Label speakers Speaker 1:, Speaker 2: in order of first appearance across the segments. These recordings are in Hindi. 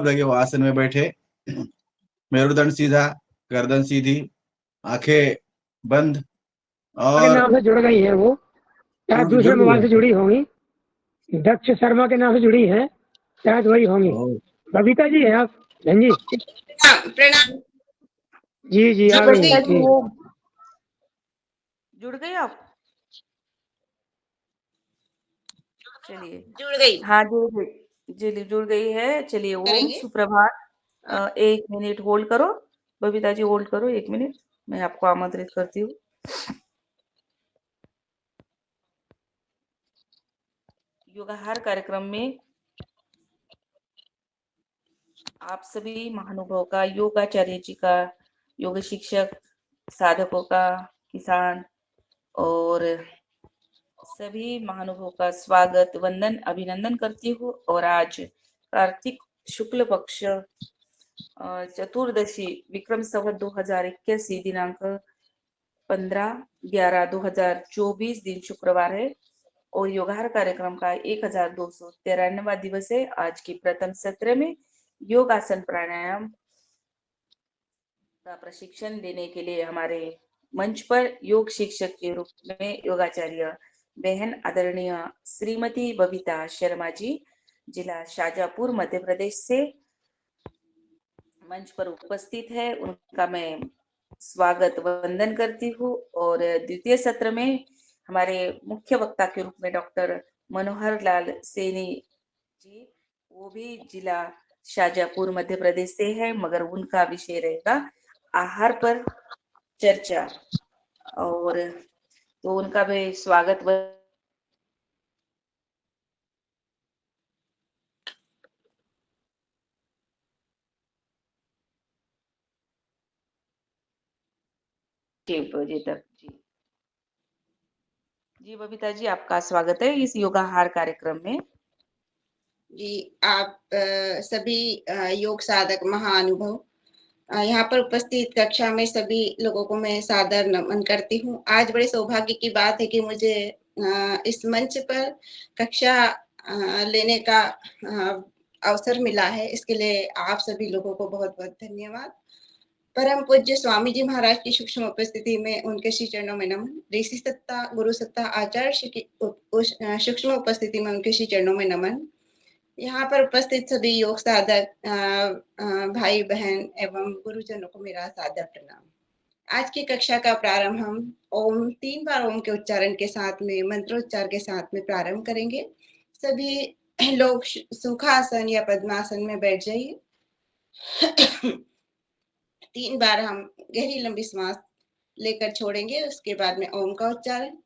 Speaker 1: लगे हो आसन में बैठे, मेरुदंड सीधा, गर्दन सीधी, आंखें बंद
Speaker 2: के
Speaker 1: और
Speaker 2: नाम से जुड़ गई है वो, शायद दूसरे
Speaker 1: जुड़ गई
Speaker 2: मोबाइल
Speaker 1: है।
Speaker 2: से जुड़ी होंगी। दक्ष शर्मा के नाम से जुड़ी है, शायद वही होंगी।
Speaker 1: ओ,
Speaker 2: बबीता जी हैं आप? बहन जी?
Speaker 3: प्रणाम प्रणाम।
Speaker 2: जी जी,
Speaker 3: जी
Speaker 2: आ गई
Speaker 3: बबीता
Speaker 2: हैं,
Speaker 3: जी
Speaker 2: ठीक।
Speaker 3: वो
Speaker 4: जुड़ गए आप? चलिए,
Speaker 3: जुड़ गई।
Speaker 4: हाँ जुड़ गई, जी जुड़ गई है। चलिए, ओम
Speaker 3: करेंगे।
Speaker 4: सुप्रभात। 1 मिनट होल्ड करो, बबीता जी होल्ड करो 1 मिनट, मैं आपको आमंत्रित करती हूँ। योगाहार कार्यक्रम में आप सभी महानुभाव का, योगाचार्य जी का, योग शिक्षक, साधकों का, किसान और सभी महानुभावों का स्वागत, वंदन, अभिनंदन करती हूँ। और आज कार्तिक शुक्ल पक्ष चतुर्दशी विक्रम संवत 2081 दिनांक 15/11/2024 दिन शुक्रवार है और योगाहार कार्यक्रम का 1293वां दिवस है। आज की प्रथम सत्र में योगासन प्राणायाम का प्रशिक्षण देने के लिए हमारे मंच पर योग शिक्षक के रूप में योगाचार्य बहन आदरणीय श्रीमती बबीता शर्मा जी, जिला शाजापुर, मध्य प्रदेश से मंच पर उपस्थित है। उनका मैं स्वागत वंदन करती हूँ। और द्वितीय सत्र में हमारे मुख्य वक्ता के रूप में डॉक्टर मनोहर लाल सैनी जी, वो भी जिला शाजापुर, मध्य प्रदेश से है, मगर उनका विषय रहेगा आहार पर चर्चा। और तो उनका भी स्वागत बजे तक। जी बबीता जी, आपका स्वागत है इस योगाहार कार्यक्रम में।
Speaker 3: जी आप सभी योग साधक महाअनुभव, यहाँ पर उपस्थित कक्षा में सभी लोगों को मैं सादर नमन करती हूँ। आज बड़े सौभाग्य की बात है कि मुझे इस मंच पर कक्षा लेने का अवसर मिला है। इसके लिए आप सभी लोगों को बहुत बहुत धन्यवाद। परम पूज्य स्वामी जी महाराज की सूक्ष्म उपस्थिति में उनके श्री चरणों में नमन। ऋषि सत्ता, गुरु सत्ता, आचार्य श्री की सूक्ष्म उपस्थिति में उनके श्री चरणों में नमन। यहाँ पर उपस्थित सभी योग साधक भाई बहन एवं गुरुजनों को मेरा सादर प्रणाम। आज की कक्षा का प्रारंभ हम ओम 3 बार ओम के उच्चारण के साथ में, मंत्रोच्चार के साथ में प्रारंभ करेंगे। सभी लोग सुखासन या पद्मासन में बैठ जाइए। 3 बार हम गहरी लंबी सांस लेकर छोड़ेंगे, उसके बाद में ओम का उच्चारण।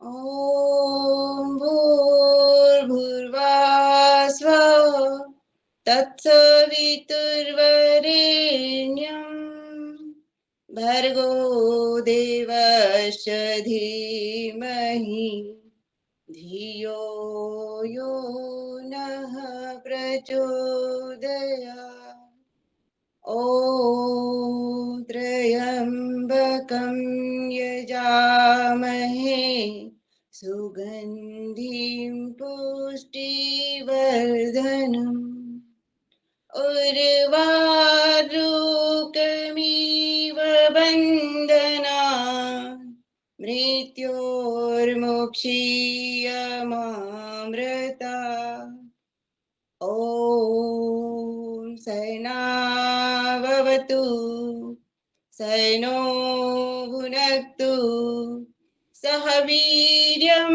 Speaker 3: ॐ भूर्भुवः स्वः तत्सवितुर्वरेण्यं भर्गो देवस्य धीमहि धियो यो नः प्रचोदयात्। ॐ त्र्यम्बकं त्र्यम्बकं यजामहे सुगन्धिं पुष्टिवर्धनम् उर्वारुकमिव बन्धनान् मृत्योर्मुक्षीयमामृता ॐ सहनावतु सहनो भुनक्तु सह वीर्यं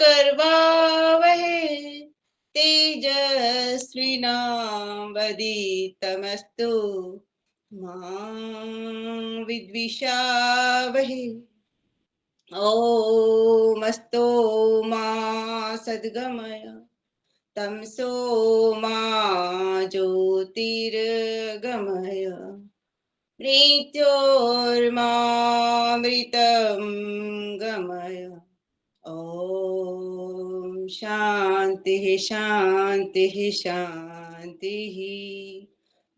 Speaker 3: कर्वावहै तेजस्विनावधीतमस्तु मा विद्विषावहै ॐ मा सद्गमय तमसो मा ज्योतिर्गमय मृत्योर्मामृतं गमय ॐ शांति शांति शांति।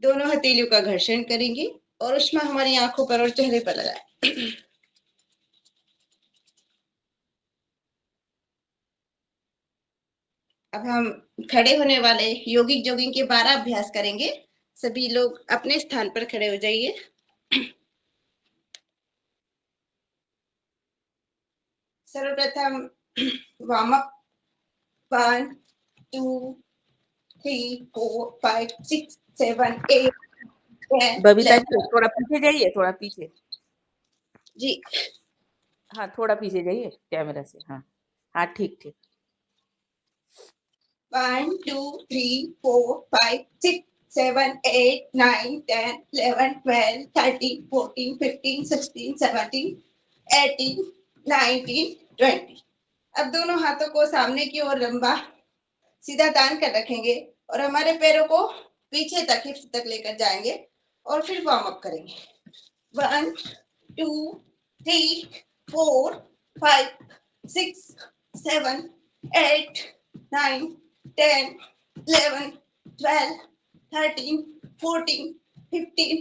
Speaker 3: दोनों हथेलियों का घर्षण करेंगे और उष्मा हमारी आंखों पर और चेहरे पर लगाएं। अब हम खड़े होने वाले योगिक जोगिंग के 12 अभ्यास करेंगे। सभी लोग अपने स्थान पर खड़े हो जाइए। सर्वप्रथम वार्म अप 1 2 3 4 5 6 7 8
Speaker 4: बबीता जी थोड़ा पीछे जाइए, थोड़ा पीछे
Speaker 3: जी।
Speaker 4: हाँ, थोड़ा पीछे जाइए कैमरा से। हाँ हाँ, ठीक ठीक।
Speaker 3: 1 2 3 4 5 6 7 8 9 10 11 12 13 14 15 16 17 18 19 20। अब दोनों हाथों को सामने की ओर लंबा सीधा तान कर रखेंगे और हमारे पैरों को पीछे तक हिप्स तक लेकर जाएंगे और फिर वार्म अप करेंगे। 1 2 3 4 5 6 7 8 9 10 11 12 13 14 15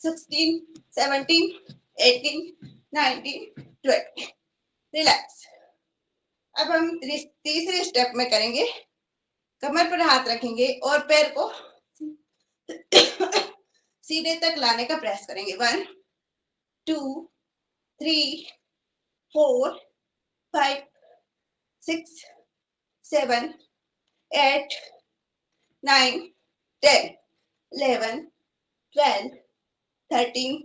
Speaker 3: 16 17 18 19 20। रिलैक्स। अब हम तीसरे स्टेप में करेंगे। कमर पर हाथ रखेंगे और पैर को सीधे तक लाने का प्रयास करेंगे। 1 2 3 4 5 6 7 8 9 10 11 12 13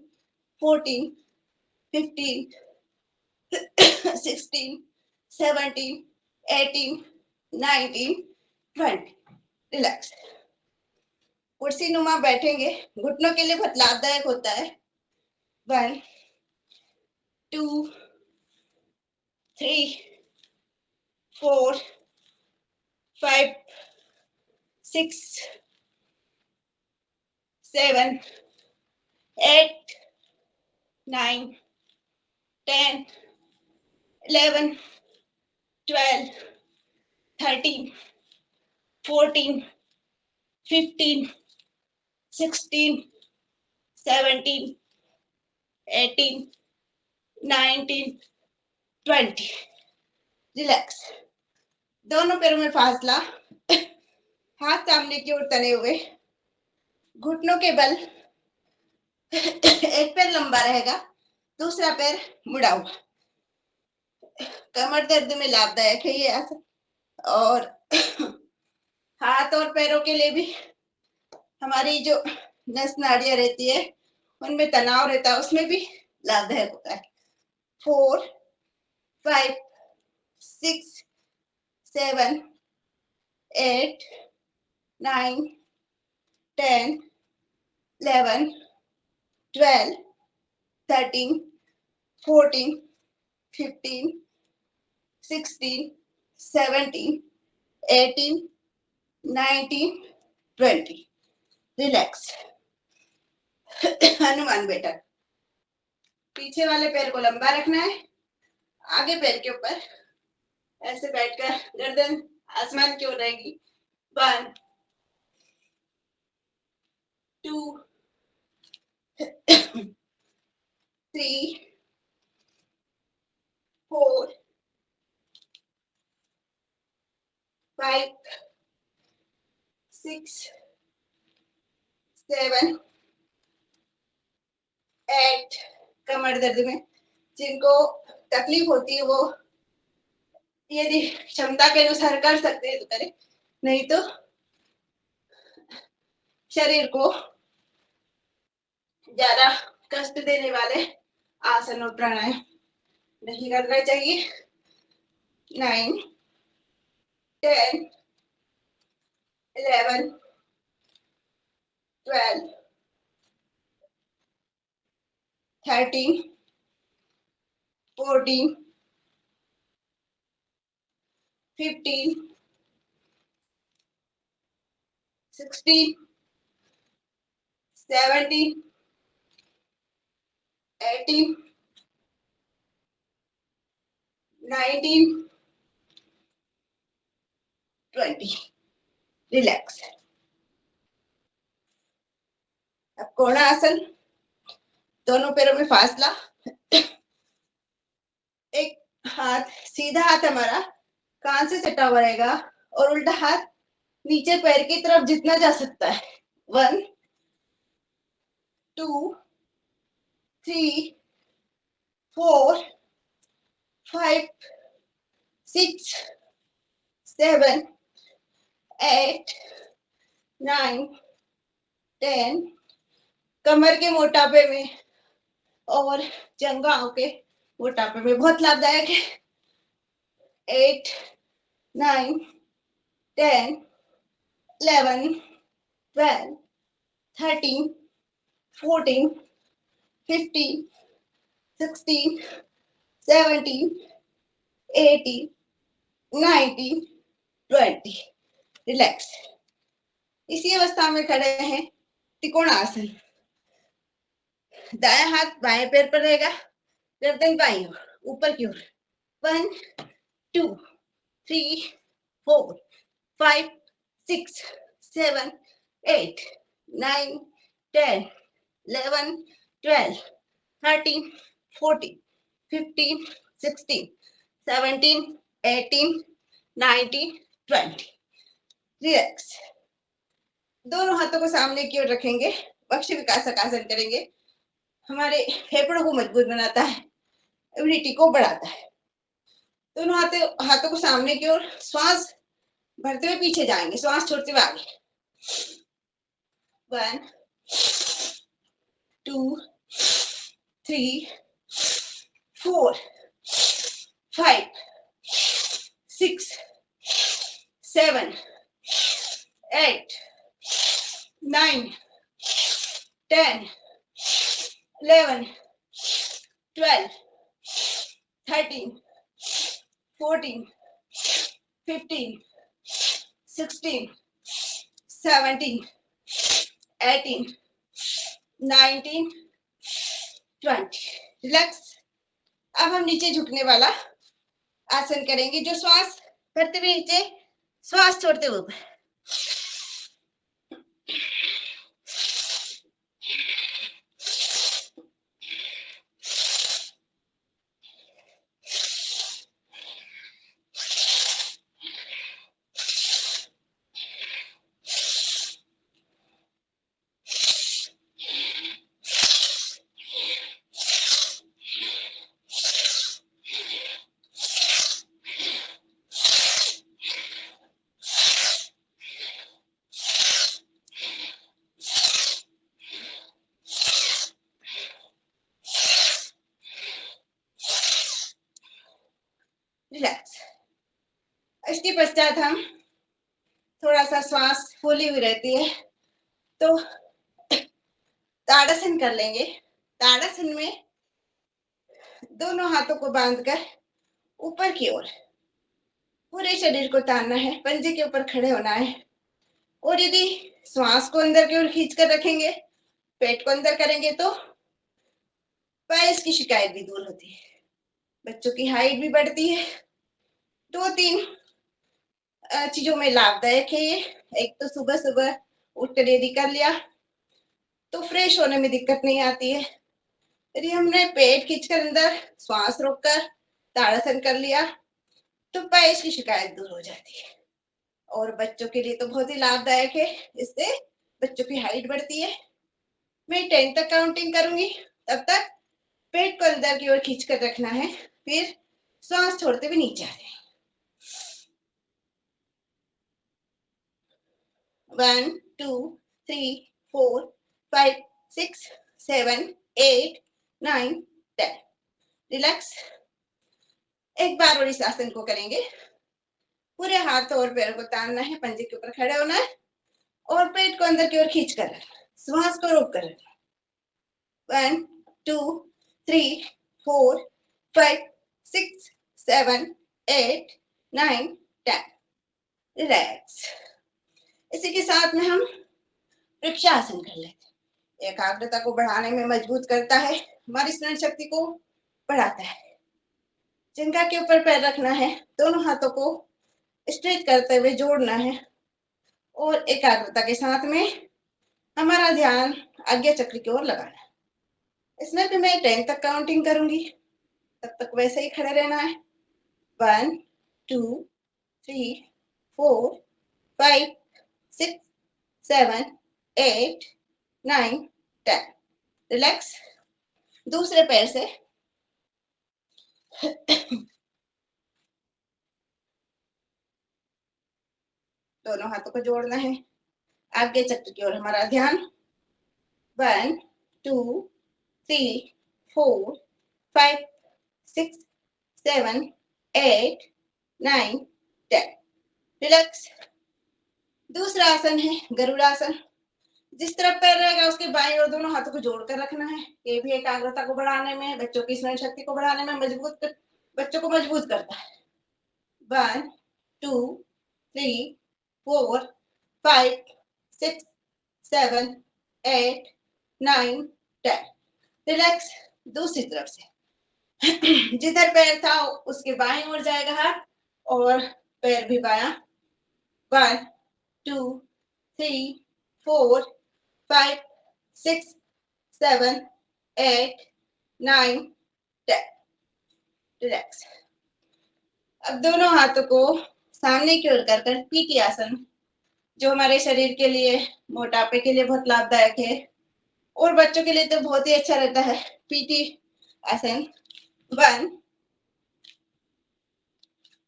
Speaker 3: 14 15 16 17 18 19 20। रिलैक्स। कुर्सी नुमा बैठेंगे, घुटनों के लिए बहुत लाभदायक होता है। 1 2 3 4 5 6 7 8 9 10 11 12 13 14 15 16 17 18 19 20। रिलैक्स। दोनों पैरों में फासला, हाथ सामने की ओर तने हुए, घुटनों के बल। एक पैर लंबा रहेगा, दूसरा पैर मुड़ा हुआ। कमर दर्द में लाभदायक है ये आसन। और हाथ और पैरों के लिए भी हमारी जो नस नाड़ियां रहती है उनमें तनाव रहता है, उसमें भी लाभदायक होता है। 4 5 6 7 8 9 10 11 12 13 14 15 16 17 18 19 20। रिलैक्स। हनुमान बैठक। पीछे वाले पैर को लंबा रखना है, आगे पैर के ऊपर ऐसे बैठकर गर्दन आसमान की ओर रहेगी। 1 2 3 4 5 6 7 8 कमर दर्द में जिनको तकलीफ होती है वो यदि क्षमता के अनुसार कर सकते हैं तो करें, नहीं तो शरीर को ज्यादा कष्ट देने वाले आसन और प्राणायाम नहीं करना चाहिए। 9 10 11 12 13 14 15 16 17 18 19 20 रिलैक्स। अब कोणासन, दोनों पैरों में फासला, एक हाथ सीधा हाथ हमारा कान से सटा हुआ रहेगा और उल्टा हाथ नीचे पैर की तरफ जितना जा सकता है। 1 2 3 4 5 6 7 8 9 10 कमर के मोटापे में और जंघाओं के मोटापे में बहुत लाभदायक है। 8 9 10 11 12 13 14 15 16 17 18 19 20 रिलैक्स। इसी अवस्था में खड़े हैं त्रिकोणासन। दायां हाथ बाएं पैर पर रहेगा, गर्दन बाईं ओर ऊपर की ओर। 1 2 3 4 5 6 7 8 9 10 11 12 13 14 15 16 17 18 19 20 रिलैक्स। दोनों हाथों को सामने की ओर रखेंगे, वक्ष विकासक करेंगे। हमारे फेफड़ों को मजबूत बनाता है, इम्यूनिटी को बढ़ाता है। दोनों हाथों को सामने की ओर, श्वास भरते हुए पीछे जाएंगे, श्वास छोड़ते हुए आगे। 1 2 3 4 5 6 7 8 9 10 11 12 13 14 15 16 17 18 19 20 रिलैक्स। अब हम नीचे झुकने वाला आसन करेंगे, जो श्वास भरते हुए नीचे, श्वास छोड़ते हुए ऊपर। रिलैक्स। इसके पश्चात हम थोड़ा सा श्वास फूली हुई रहती है तो ताड़ासन कर लेंगे। ताड़ासन में दोनों हाथों को बांधकर ऊपर की ओर पूरे शरीर को तानना है, पंजे के ऊपर खड़े होना है। और यदि श्वास को अंदर की ओर खींच कर रखेंगे, पेट को अंदर करेंगे तो पायल्स की शिकायत भी दूर होती है, बच्चों की हाइट भी बढ़ती है। 2-3 चीजों में लाभदायक है ये। एक तो सुबह सुबह उठकर यदि कर लिया तो फ्रेश होने में दिक्कत नहीं आती है। यदि हमने पेट खींचकर अंदर, श्वास रोककर ताड़ासन कर लिया तो पैच की शिकायत दूर हो जाती है। और बच्चों के लिए तो बहुत ही लाभदायक है, इससे बच्चों की हाइट बढ़ती है। मैं 10 तक काउंटिंग करूंगी, तब तक पेट को अंदर की ओर खींच कर रखना है, फिर श्वास छोड़ते हुए नीचे आ जाए। 1 2 3 4 5 6 7 8 9 10। रिलैक्स। एक बार और इस आसन को करेंगे। पूरे हाथ और पैरों को तानना है, पंजे के ऊपर खड़े होना है और पेट को अंदर की ओर खींच कर रखना, श्वास को रोक कर रखना। 1 2 3 4 5 6 7 8 9 10। रिलैक्स। इसी के साथ में हम वृक्षासन कर लेते हैं। एकाग्रता को बढ़ाने में मजबूत करता है, हमारी स्मरण शक्ति को बढ़ाता है। जंघा के ऊपर पैर रखना है, दोनों हाथों को स्ट्रेच करते हुए जोड़ना है और एकाग्रता के साथ में हमारा ध्यान आज्ञा चक्र की ओर लगाना है। इसमें भी मैं 10 तक काउंटिंग करूंगी, तब तक वैसे ही खड़े रहना है। 1 2 3 4 5 6 7 8 9 10। रिलैक्स। दूसरे पैर से दोनों हाथों को जोड़ना है, आगे चक्र की ओर हमारा ध्यान। 1 2 3 4 5 6 7 8 9 10। रिलैक्स। दूसरा आसन है गरुड़ासन। जिस तरफ पैर रहेगा उसके बाएं और दोनों हाथों को जोड़कर रखना है। ये भी एकाग्रता को बढ़ाने में, बच्चों की स्मरण शक्ति को बढ़ाने में बच्चों को मजबूत करता है। 1 2 3 4 5 6 7 8 9 10। रिलैक्स। दूसरी तरफ से जिधर पैर था उसके बाएं ओर जाएगा हाथ और पैर भी बायां। 1 2 3 4 5 6 7 8 9 10। रिलैक्स। अब दोनों हाथों को सामने की ओर कर पीटी आसन, जो हमारे शरीर के लिए, मोटापे के लिए बहुत लाभदायक है और बच्चों के लिए तो बहुत ही अच्छा रहता है। पीटी आसन। 1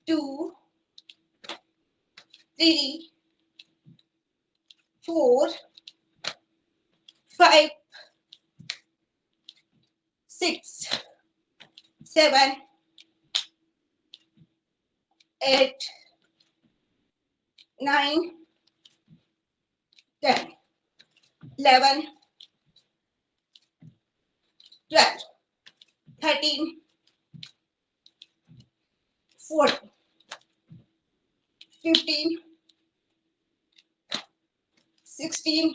Speaker 3: 2 3 4 5 6 7 8 9 10 11 12 13 14 15 16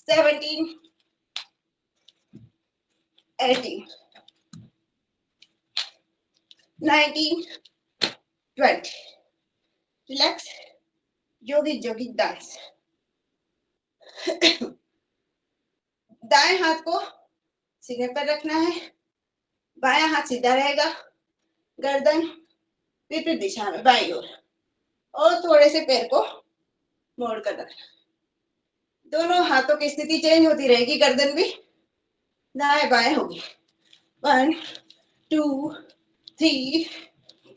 Speaker 3: 17 18 19 20। रिलैक्स। योगिक जोगिक डांस। दाएं हाथ को सीने पर रखना है, बायां हाथ सीधा रहेगा, गर्दन विपरीत दिशा में बाईं ओर और थोड़े से पैर को मोड़ कर रखना। दोनों हाथों की स्थिति चेंज होती रहेगी, गर्दन भी दाएं बाएं होगी। 1 2 3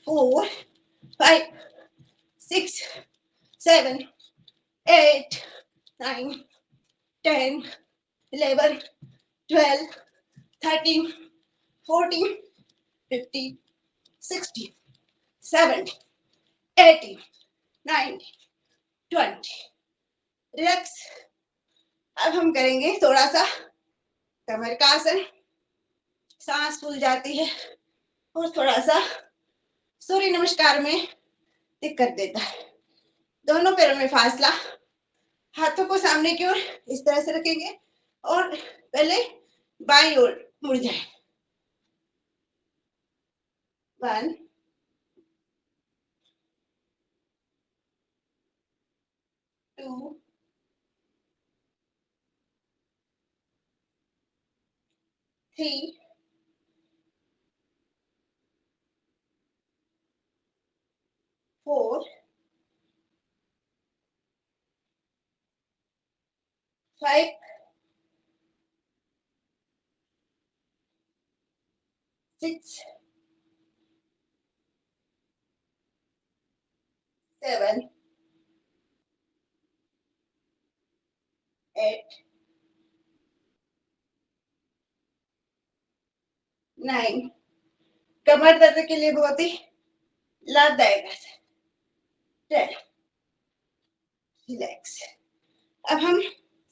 Speaker 3: 4 5 6 7 8 9 10 11 12 13 14 15 16 17 18 19 20। रिलैक्स। अब हम करेंगे थोड़ा सा कमर का आसन। सांस फूल जाती है और थोड़ा सा सूर्य नमस्कार में दिक्कत देता है। दोनों पैरों में फासला, हाथों को सामने की ओर इस तरह से रखेंगे और पहले बाईं ओर मुड़ जाए। 1 2 3 5, 6, 7, 8, 9। कमर दर्द के लिए बहुत ही लाभदायक है। 10। रिलैक्स। अब हम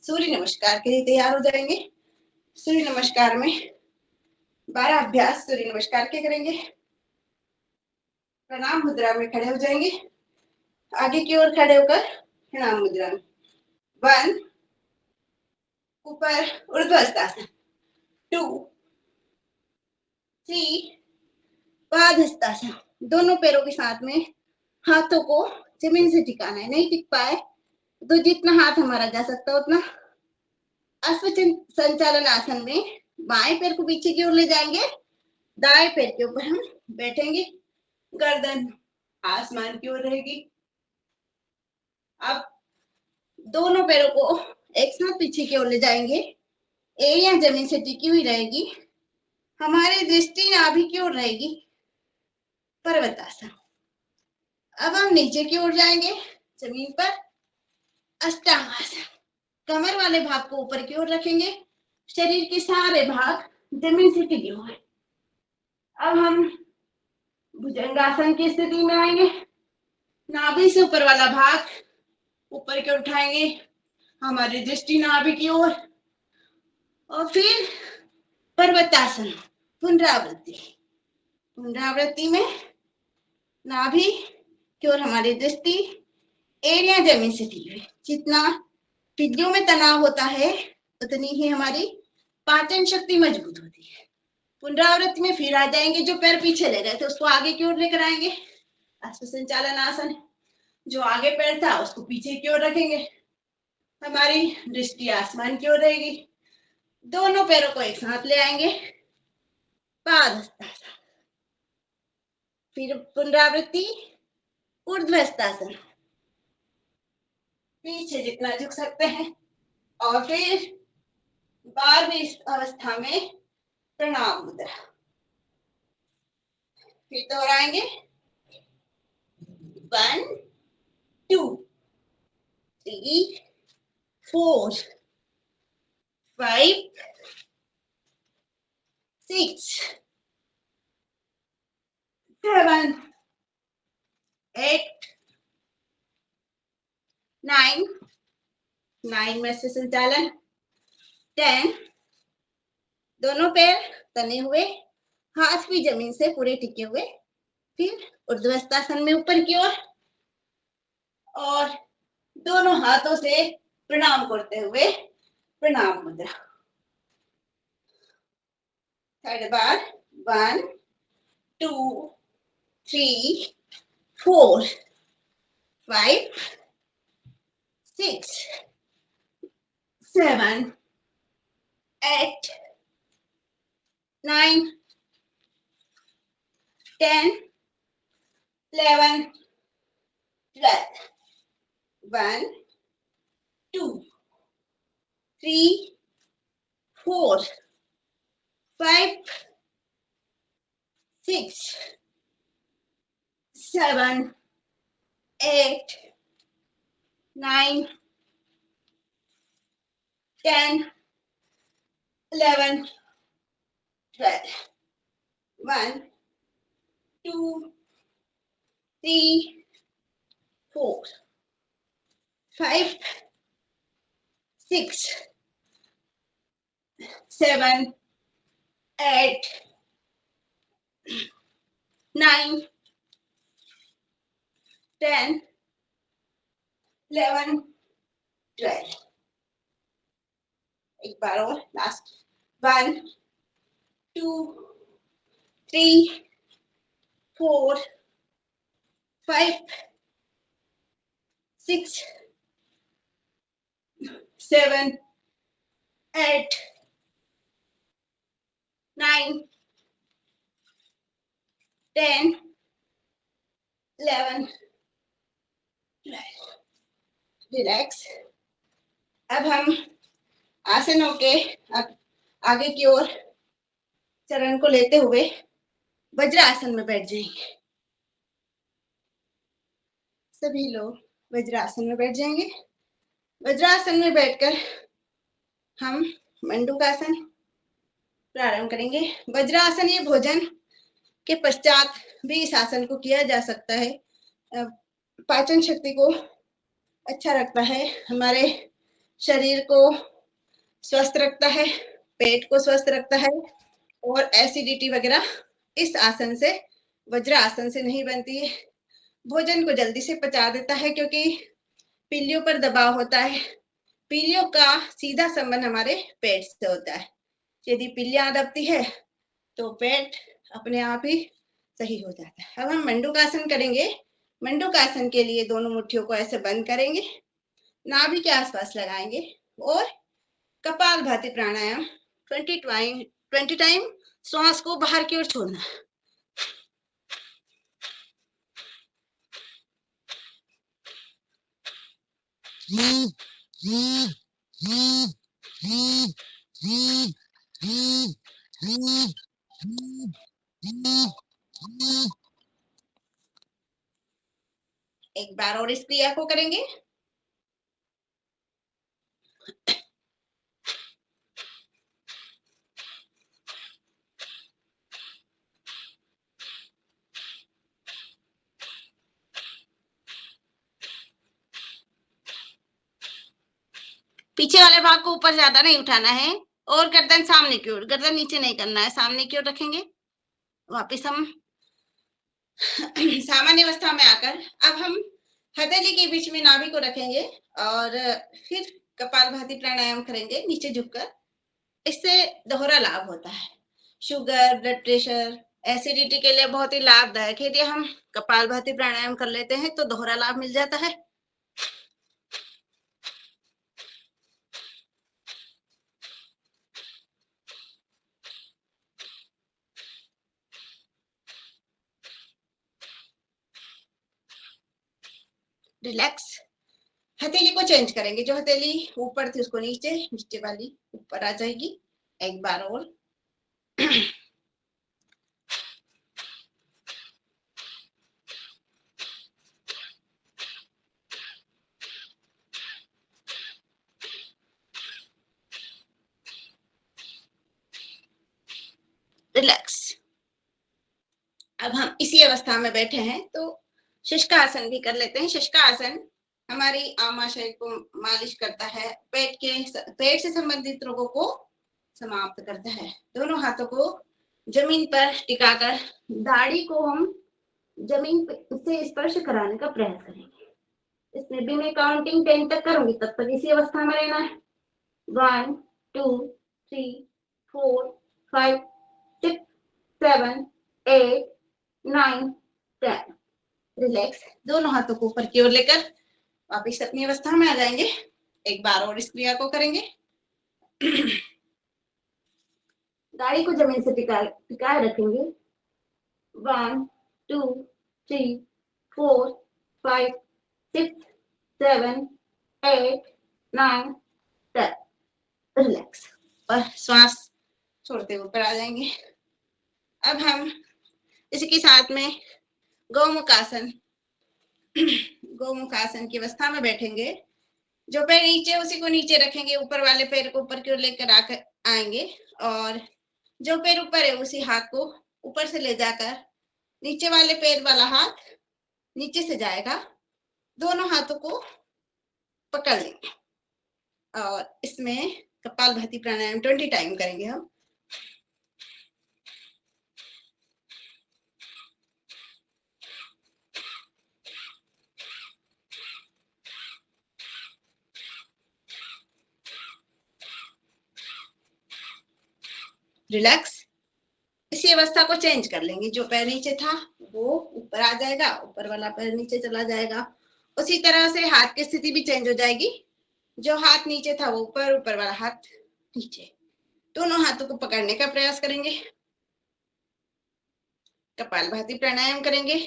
Speaker 3: सूर्य नमस्कार के लिए तैयार हो जाएंगे। सूर्य नमस्कार में 12 अभ्यास सूर्य नमस्कार के करेंगे। प्रणाम मुद्रा में खड़े हो जाएंगे। आगे की ओर खड़े होकर प्रणाम मुद्रा में 1, ऊपर ऊर्ध्वस्तासन, 2, 3, पादहस्तासन। दोनों पैरों के साथ में हाथों को जमीन से टिकाना है। नहीं टिक पाए तो जितना हाथ हमारा जा सकता है उतना। अश्व संचालन आसन में बाएं पैर को पीछे की ओर ले जाएंगे, दाएं पैर के ऊपर हम बैठेंगे, गर्दन आसमान की ओर रहेगी। अब दोनों पैरों को एक साथ पीछे की ओर ले जाएंगे, एड़ियां जमीन से टिकी हुई रहेगी, हमारी दृष्टि नाभि की ओर रहेगी, पर्वतासन। अब हम नीचे की ओर जाएंगे, जमीन पर अष्टांगासन। कमर वाले भाग को ऊपर की ओर रखेंगे, शरीर के सारे भाग जमीन से टिके हुए। अब हम भुजंगासन की स्थिति में आएंगे, नाभि से ऊपर वाला भाग ऊपर की ओर उठाएंगे, हमारी दृष्टि नाभि की ओर, और फिर पर्वतासन पुनरावृत्ति। पुनरावृत्ति में नाभि की ओर हमारी दृष्टि, एड़ियां जमीन से टिकी हुई। जितना पिंडियों में तनाव होता है उतनी ही हमारी पाचन शक्ति मजबूत होती है। पुनरावृत्ति में फिर आ जाएंगे, जो पैर पीछे ले गए थे उसको आगे की ओर लेकर आएंगे, अश्व संचालन आसन। जो आगे पैर था उसको पीछे की ओर रखेंगे, हमारी दृष्टि आसमान की ओर रहेगी। दोनों पैरों को एक साथ ले आएंगे, पादहस्तासन। फिर पुनरावृत्ति ऊर्ध्वहस्तासन, पीछे जितना झुक सकते हैं, और फिर 12वीं अवस्था में प्रणाम मुद्रा। फिर दोहराएंगे, 1, 2, 3, 4, 5, 6, 7, 8, 9, 9 में से संचालन, 10, दोनों पैर तने हुए, हाथ भी जमीन से पूरे टिके हुए। फिर ऊर्ध्वहस्तासन में ऊपर की ओर, और दोनों हाथों से प्रणाम करते हुए प्रणाम मुद्रा। थर्ड बार, 1, 2, 3, 4, 5, 6, 7, 8, 9, 10, 11, 12. 1, 2, 3, 4, 5, 6, 7, 8, 9, 10, 11, 12. 1, 2, 3, 4, 5, 6, 7, 8, 9, 10, 11, 12. एक बार और, लास्ट। 1, 2, 3, 4, 5, 6, 7, 8, 9, 10, 11, 12. रिलैक्स। अब हम आसन होके अब आगे की ओर चरण को लेते हुए वज्रासन में बैठ जाएंगे। सभी लोग वज्रासन में बैठ जाएंगे। वज्रासन में बैठकर हम मंडूकासन प्रारंभ करेंगे। वज्रासन ये भोजन के पश्चात भी इस आसन को किया जा सकता है। पाचन शक्ति को अच्छा रखता है, हमारे शरीर को स्वस्थ रखता है, पेट को स्वस्थ रखता है और एसिडिटी वगैरह इस आसन से, वज्रासन से नहीं बनती है। भोजन को जल्दी से पचा देता है क्योंकि पीलियों पर दबाव होता है। पीलियों का सीधा संबंध हमारे पेट से होता है। यदि पीलियां दबती है तो पेट अपने आप ही सही हो जाता है। अब हम मंडूकासन करेंगे। मंडूकासन के लिए दोनों मुट्ठियों को ऐसे बंद करेंगे, नाभि के आसपास लगाएंगे और कपालभाति प्राणायाम 20 टाइम श्वास को बाहर की ओर छोड़ना। एक बार और इस क्रिया को करेंगे। पीछे वाले भाग को ऊपर ज्यादा नहीं उठाना है और गर्दन सामने की ओर, गर्दन नीचे नहीं करना है, सामने की ओर रखेंगे। वापस हम सामान्य अवस्था में आकर अब हम हथेली के बीच में नाभि को रखेंगे और फिर कपालभाति प्राणायाम करेंगे नीचे झुककर। इससे दोहरा लाभ होता है। शुगर, ब्लड प्रेशर, एसिडिटी के लिए बहुत ही लाभदायक है। यदि हम कपालभाति प्राणायाम कर लेते हैं तो दोहरा लाभ मिल जाता है। रिलैक्स। हथेली को चेंज करेंगे। जो हथेली ऊपर थी उसको नीचे, नीचे वाली ऊपर आ जाएगी। एक बार और। रिलैक्स। अब हम इसी अवस्था में बैठे हैं तो शुष्कासन भी कर लेते हैं। शुष्कासन हमारी आमाशय को मालिश करता है, पेट से संबंधित रोगों को समाप्त करता है। दोनों हाथों को जमीन पर टिकाकर दाढ़ी को हम जमीन से स्पर्श कराने का प्रयास करेंगे। इसमें भी मैं काउंटिंग 10 तक करूंगी, तब तक इसी अवस्था में रहना है। 1 2 3 4 5 6 7 8 9 10। रिलैक्स। दोनों हाथों को ऊपर की ओर लेकर वापिस अपनी अवस्था में आ जाएंगे। एक बार और इस क्रिया को करेंगे। दाढ़ी को जमीन से टिकाए रखेंगे। 1 2 3 4 5 6 7 8 9 10। रिलैक्स और श्वास छोड़ते हुए ऊपर आ जाएंगे। अब हम इसके साथ में गौमुखासन की अवस्था में बैठेंगे। जो पैर नीचे उसी को नीचे रखेंगे, ऊपर वाले पैर को ऊपर की ओर लेकर आकर आएंगे और जो पैर ऊपर है उसी हाथ को ऊपर से ले जाकर नीचे वाले पैर वाला हाथ नीचे से जाएगा। दोनों हाथों को पकड़ लेंगे और इसमें कपालभाति प्राणायाम 20 टाइम करेंगे हम। रिलैक्स। इसी अवस्था को चेंज कर लेंगे। जो पैर नीचे था वो ऊपर आ जाएगा, ऊपर वाला पैर नीचे चला जाएगा। उसी तरह से हाथ की स्थिति भी चेंज हो जाएगी। जो हाथ नीचे था वो ऊपर, ऊपर वाला हाथ नीचे। दोनों हाथों को पकड़ने का प्रयास करेंगे। कपालभाति प्राणायाम करेंगे।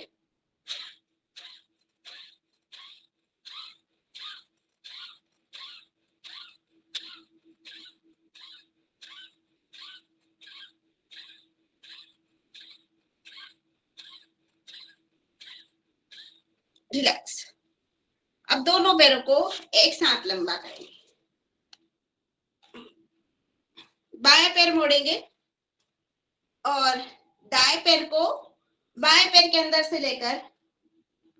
Speaker 3: रिलैक्स। अब दोनों पैरों को एक साथ लंबा करेंगे, बाएं पैर मोड़ेंगे और दाएं पैर को बाएं पैर के अंदर से लेकर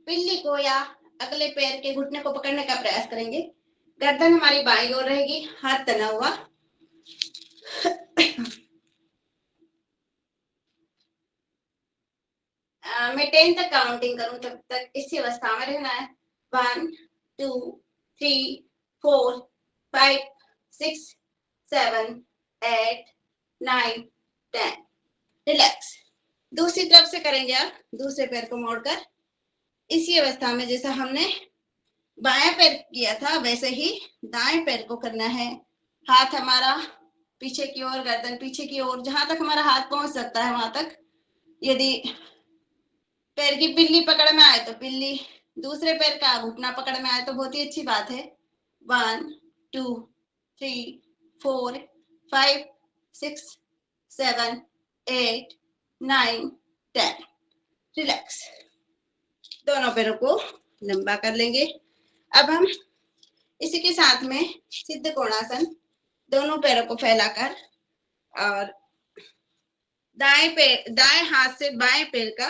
Speaker 3: पिल्ली को या अगले पैर के घुटने को पकड़ने का प्रयास करेंगे। गर्दन हमारी बाईं ओर रहेगी, हाथ तना हुआ। मैं 10 तक काउंटिंग करूं तब तक इसी अवस्था में रहना है। 1 2 3 4 5 6 7 8 9 10। रिलैक्स। दूसरी तरफ से करेंगे आप, दूसरे पैर को मोड़कर इसी अवस्था में जैसा हमने बाएं पैर किया था वैसे ही दाएं पैर को करना है। हाथ हमारा पीछे की ओर, गर्दन पीछे की ओर, जहां तक हमारा हाथ पहुंच सकता है वहां तक। यदि पैर की पिल्ली पकड़ में आए तो पिल्ली, दूसरे पैर का घुटना पकड़ में आए तो बहुत ही अच्छी बात है। 1 2 3 4 5 6 7 8 9 10। रिलैक्स। दोनों पैरों को लंबा कर लेंगे। अब हम इसी के साथ में सिद्ध कोणासन, दोनों पैरों को फैलाकर और दाएं हाथ से बाएं पैर का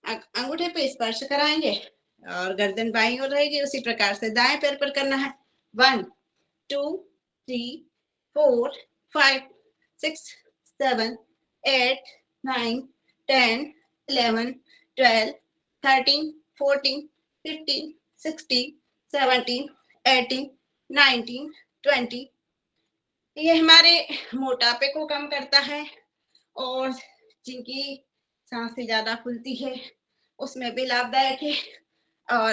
Speaker 3: अंगूठे पे स्पर्श कराएंगे और गर्दन बाईं ओर रहेगी। उसी प्रकार से दाएं पैर पर करना है। 1 2 3 4 5 6 7 8 9 10 11 12 13 14 15 16 17 18 19 20। ये हमारे मोटापे को कम करता है और जिनकी सांसें ज्यादा फूलती है उसमें भी लाभदायक है और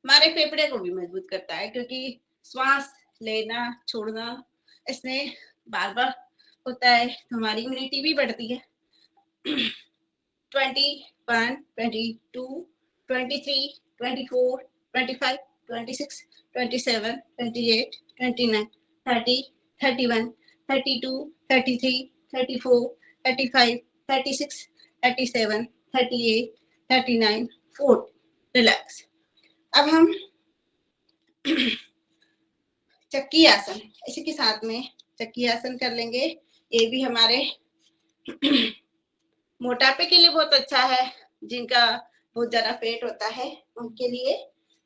Speaker 3: हमारे फेफड़े को भी मजबूत करता है, क्योंकि श्वास लेना छोड़ना इसमें बार बार होता है तो हमारी इम्यूनिटी भी बढ़ती है। 21 22 23 24 25 26 27 28 29 30 31 32 33 34 35 36 37 38 39 40। रिलैक्स। अब हम चक्की आसन, इसी के साथ में चक्की आसन कर लेंगे। ये भी हमारे मोटापे के लिए बहुत अच्छा है। जिनका बहुत ज्यादा पेट होता है उनके लिए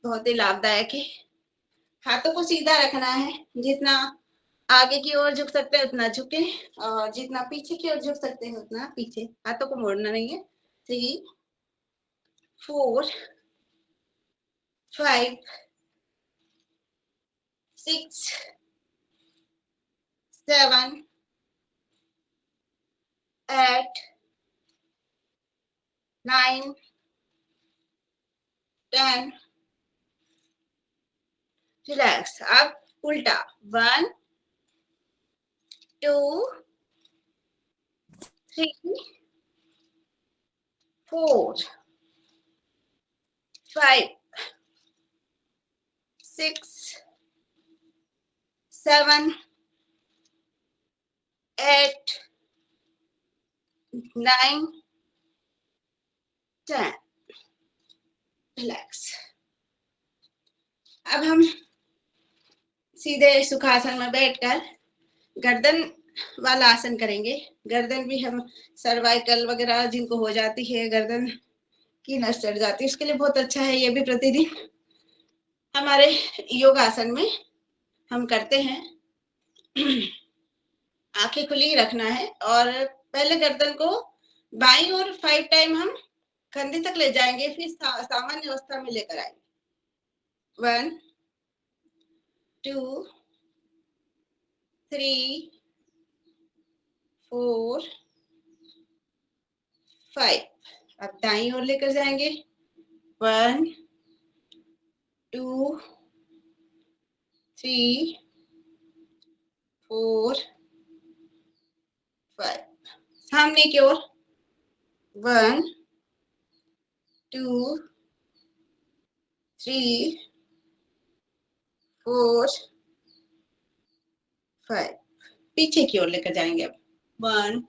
Speaker 3: बहुत ही लाभदायक है। हाथों को सीधा रखना है, जितना आगे की ओर झुक सकते हैं उतना झुके और जितना पीछे की ओर झुक सकते हैं उतना पीछे। हाथों को मोड़ना नहीं है। 3 4 5 6 7 8 9 10। रिलैक्स। अब उल्टा। 1 2 3 4 5 6 7 8 9 10। रिलैक्स। अब हम सीधे सुखासन में बैठकर गर्दन वाला आसन करेंगे। गर्दन भी हम सर्वाइकल वगैरह जिनको हो जाती है, गर्दन की नस चढ़ जाती है, उसके लिए बहुत अच्छा है। ये भी प्रतिदिन हमारे योगासन में हम करते हैं। आंखें खुली रखना है और पहले गर्दन को बाईं ओर 5 टाइम हम कंधे तक ले जाएंगे, फिर सामान्य अवस्था में लेकर आएंगे। 1 2 3 4 5। अब दाईं ओर लेकर जाएंगे। 1 2 3 4 5। सामने की ओर 1 2 3 4 5। पीछे की ओर लेकर जाएंगे। अब 1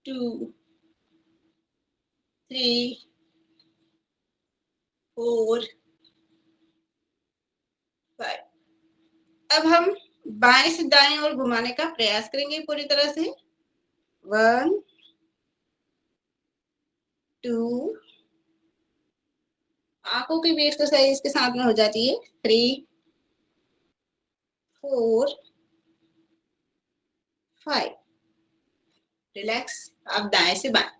Speaker 3: 2 3 4 5। अब हम बाएं से दाएं ओर घुमाने का प्रयास करेंगे पूरी तरह से। 1 2, आंखों की भी एक्सरसाइज के साथ में हो जाती है। 3 4 5। रिलैक्स। अब दाएं से बाएं।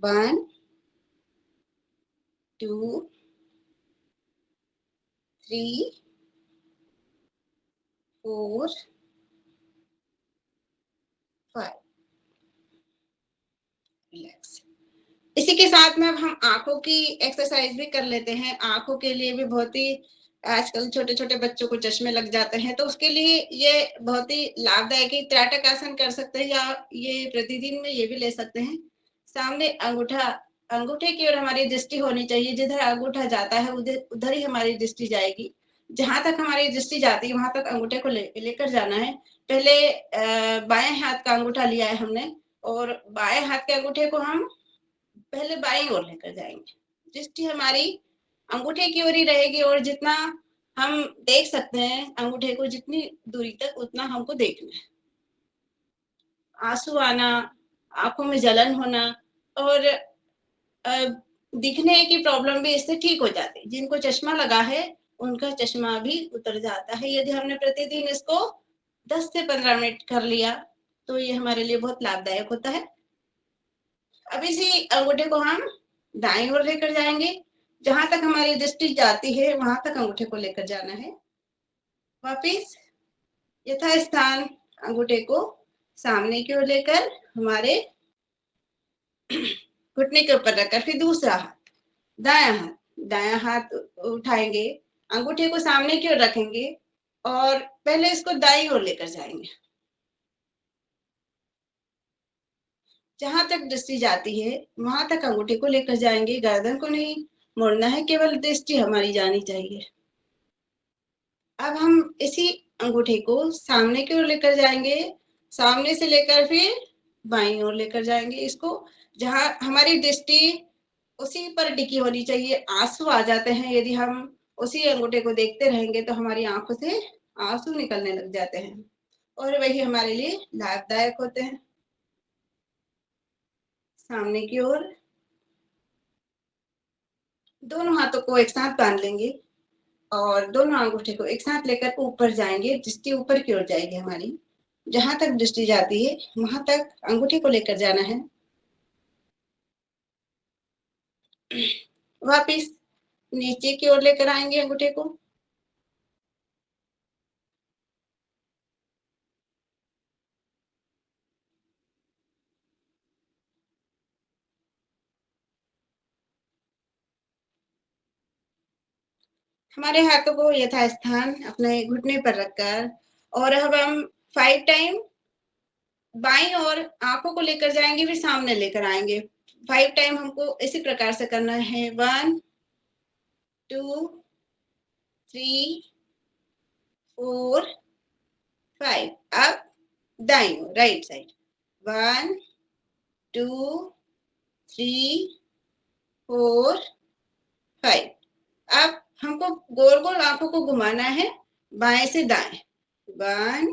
Speaker 3: 1 2 3 4 5। रिलैक्स। इसी के साथ में अब हम आंखों की एक्सरसाइज भी कर लेते हैं। आंखों के लिए भी बहुत ही आजकल छोटे छोटे बच्चों को चश्मे लग जाते हैं, तो उसके लिए ये बहुत ही लाभदायक है। त्रैटक आसन कर सकते हैं या ये प्रतिदिन में ये भी ले सकते हैं। सामने अंगूठा, अंगूठे की ओर हमारी दृष्टि होनी चाहिए। जिधर अंगूठा जाता है उधर उधर ही हमारी दृष्टि जाएगी। जहां तक हमारी दृष्टि जाती है वहां तक अंगूठे को लेकर जाना है। पहले बाएं हाथ का अंगूठा लिया है हमने, और बाएं हाथ के अंगूठे को हम पहले बाईं ओर लेकर जाएंगे। दृष्टि हमारी अंगूठे की ओर ही रहेगी, और जितना हम देख सकते हैं अंगूठे को, जितनी दूरी तक उतना हमको देखना है। आंसू आना, आंखों में जलन होना और दिखने की प्रॉब्लम भी इससे ठीक हो जाती है। जिनको चश्मा लगा है उनका चश्मा भी उतर जाता है। यदि हमने प्रतिदिन इसको 10 से 15 मिनट कर लिया तो ये हमारे लिए बहुत लाभदायक होता है। अब इसी अंगूठे को हम दाईं ओर लेकर जाएंगे। जहां तक हमारी दृष्टि जाती है वहां तक अंगूठे को लेकर जाना है। वापिस यथास्थान अंगूठे को सामने की ओर लेकर हमारे घुटने के ऊपर रखकर फिर दूसरा हाथ, दायां हाथ उठाएंगे, अंगूठे को सामने की ओर रखेंगे और पहले इसको दाईं ओर लेकर जाएंगे। जहां तक दृष्टि जाती है वहां तक अंगूठे को लेकर जाएंगे। गर्दन को नहीं मोड़ना है, केवल दृष्टि हमारी जानी चाहिए। अब हम इसी अंगूठे को सामने की ओर लेकर जाएंगे, सामने से लेकर फिर बाईं ओर लेकर जाएंगे इसको। जहां हमारी दृष्टि उसी पर टिकी होनी चाहिए। आंसू आ जाते हैं यदि हम उसी अंगूठे को देखते रहेंगे तो हमारी आंखों से आंसू निकलने लग जाते हैं, और वही हमारे लिए लाभदायक होते हैं। सामने की ओर दोनों हाथों को एक साथ बांध लेंगे और दोनों अंगूठे को एक साथ लेकर ऊपर जाएंगे। दृष्टि ऊपर की ओर जाएगी हमारी। जहां तक दृष्टि जाती है वहां तक अंगूठे को लेकर जाना है। वापिस नीचे की ओर लेकर आएंगे अंगूठे को। हमारे हाथों को यथास्थान अपने घुटने पर रखकर, और अब हम 5 टाइम बाईं और आंखों को लेकर जाएंगे, फिर सामने लेकर आएंगे। 5 टाइम हमको इसी प्रकार से करना है। 1 2 3 4 5। अब दाईं ओर, राइट साइड। 1 2 3 4 5। अब हमको गोल गोल आंखों को घुमाना है बाएं से दाएं। 1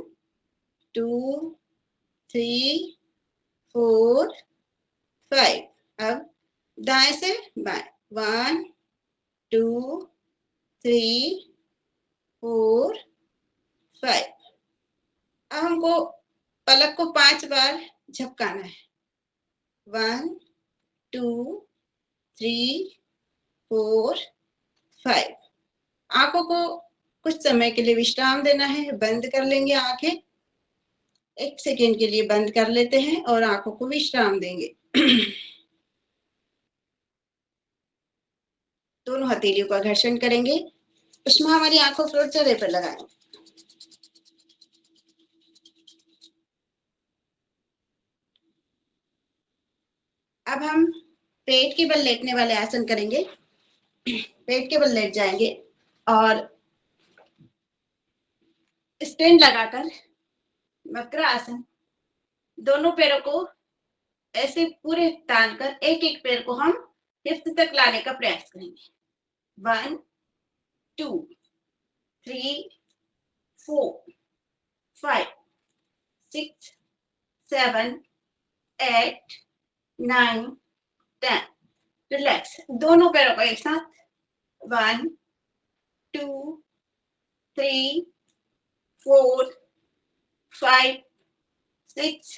Speaker 3: 2 3 4 5। अब दाएं से बाएं। 1 2 3 4 5। अब हमको पलक को 5 बार झपकाना है। 1 2 3 4 5। आंखों को कुछ समय के लिए विश्राम देना है। बंद कर लेंगे आंखें। 1 सेकेंड के लिए बंद कर लेते हैं और आंखों को विश्राम देंगे। दोनों हथेलियों का घर्षण करेंगे। उसमें हमारी आंखों को चेहरे पर लगाएंगे। अब हम पेट के बल लेटने वाले आसन करेंगे। पेट के बल लेट जाएंगे और स्टैंड लगाकर वक्रासन, दोनों पैरों को ऐसे पूरे तान कर एक एक पैर को हम फिफ्थ तक लाने का प्रयास करेंगे। 1 2 3 4 5 6 7 8 9 10। रिलैक्स, दोनों पैरों को एक साथ। 1 2 3 4 5 6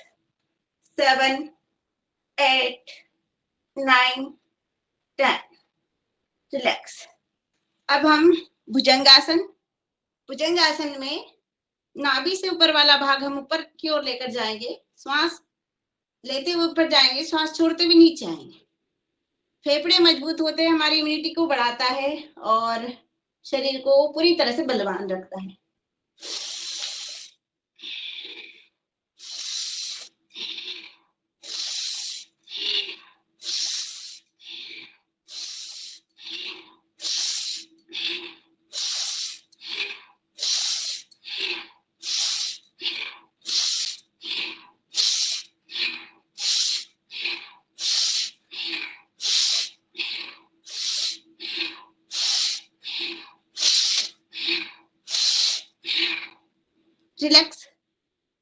Speaker 3: 7 8 9 10। रिलैक्स। अब हम भुजंगासन। भुजंगासन में नाभि से ऊपर वाला भाग हम ऊपर की ओर लेकर जाएंगे, श्वास लेते हुए ऊपर जाएंगे, श्वास छोड़ते हुए नीचे आएंगे। फेफड़े मजबूत होते हैं, हमारी इम्यूनिटी को बढ़ाता है और शरीर को पूरी तरह से बलवान रखता है। रिलैक्स।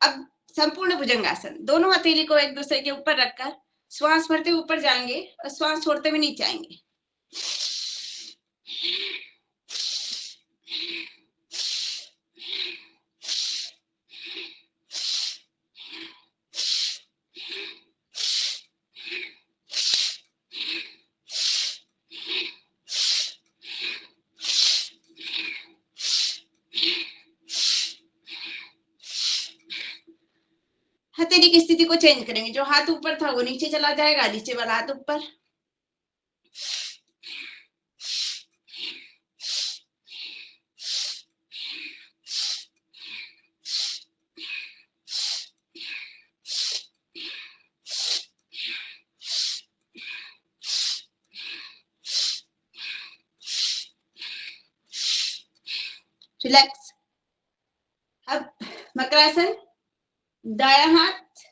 Speaker 3: अब संपूर्ण भुजंगासन, दोनों हथेली को एक दूसरे के ऊपर रखकर श्वास भरते हुए ऊपर जाएंगे और श्वास छोड़ते हुए नीचे आएंगे। हथेली की स्थिति को चेंज करेंगे, जो हाथ ऊपर था वो नीचे चला जाएगा, नीचे वाला हाथ ऊपर। रिलैक्स। अब मकरासन, दायां हाथ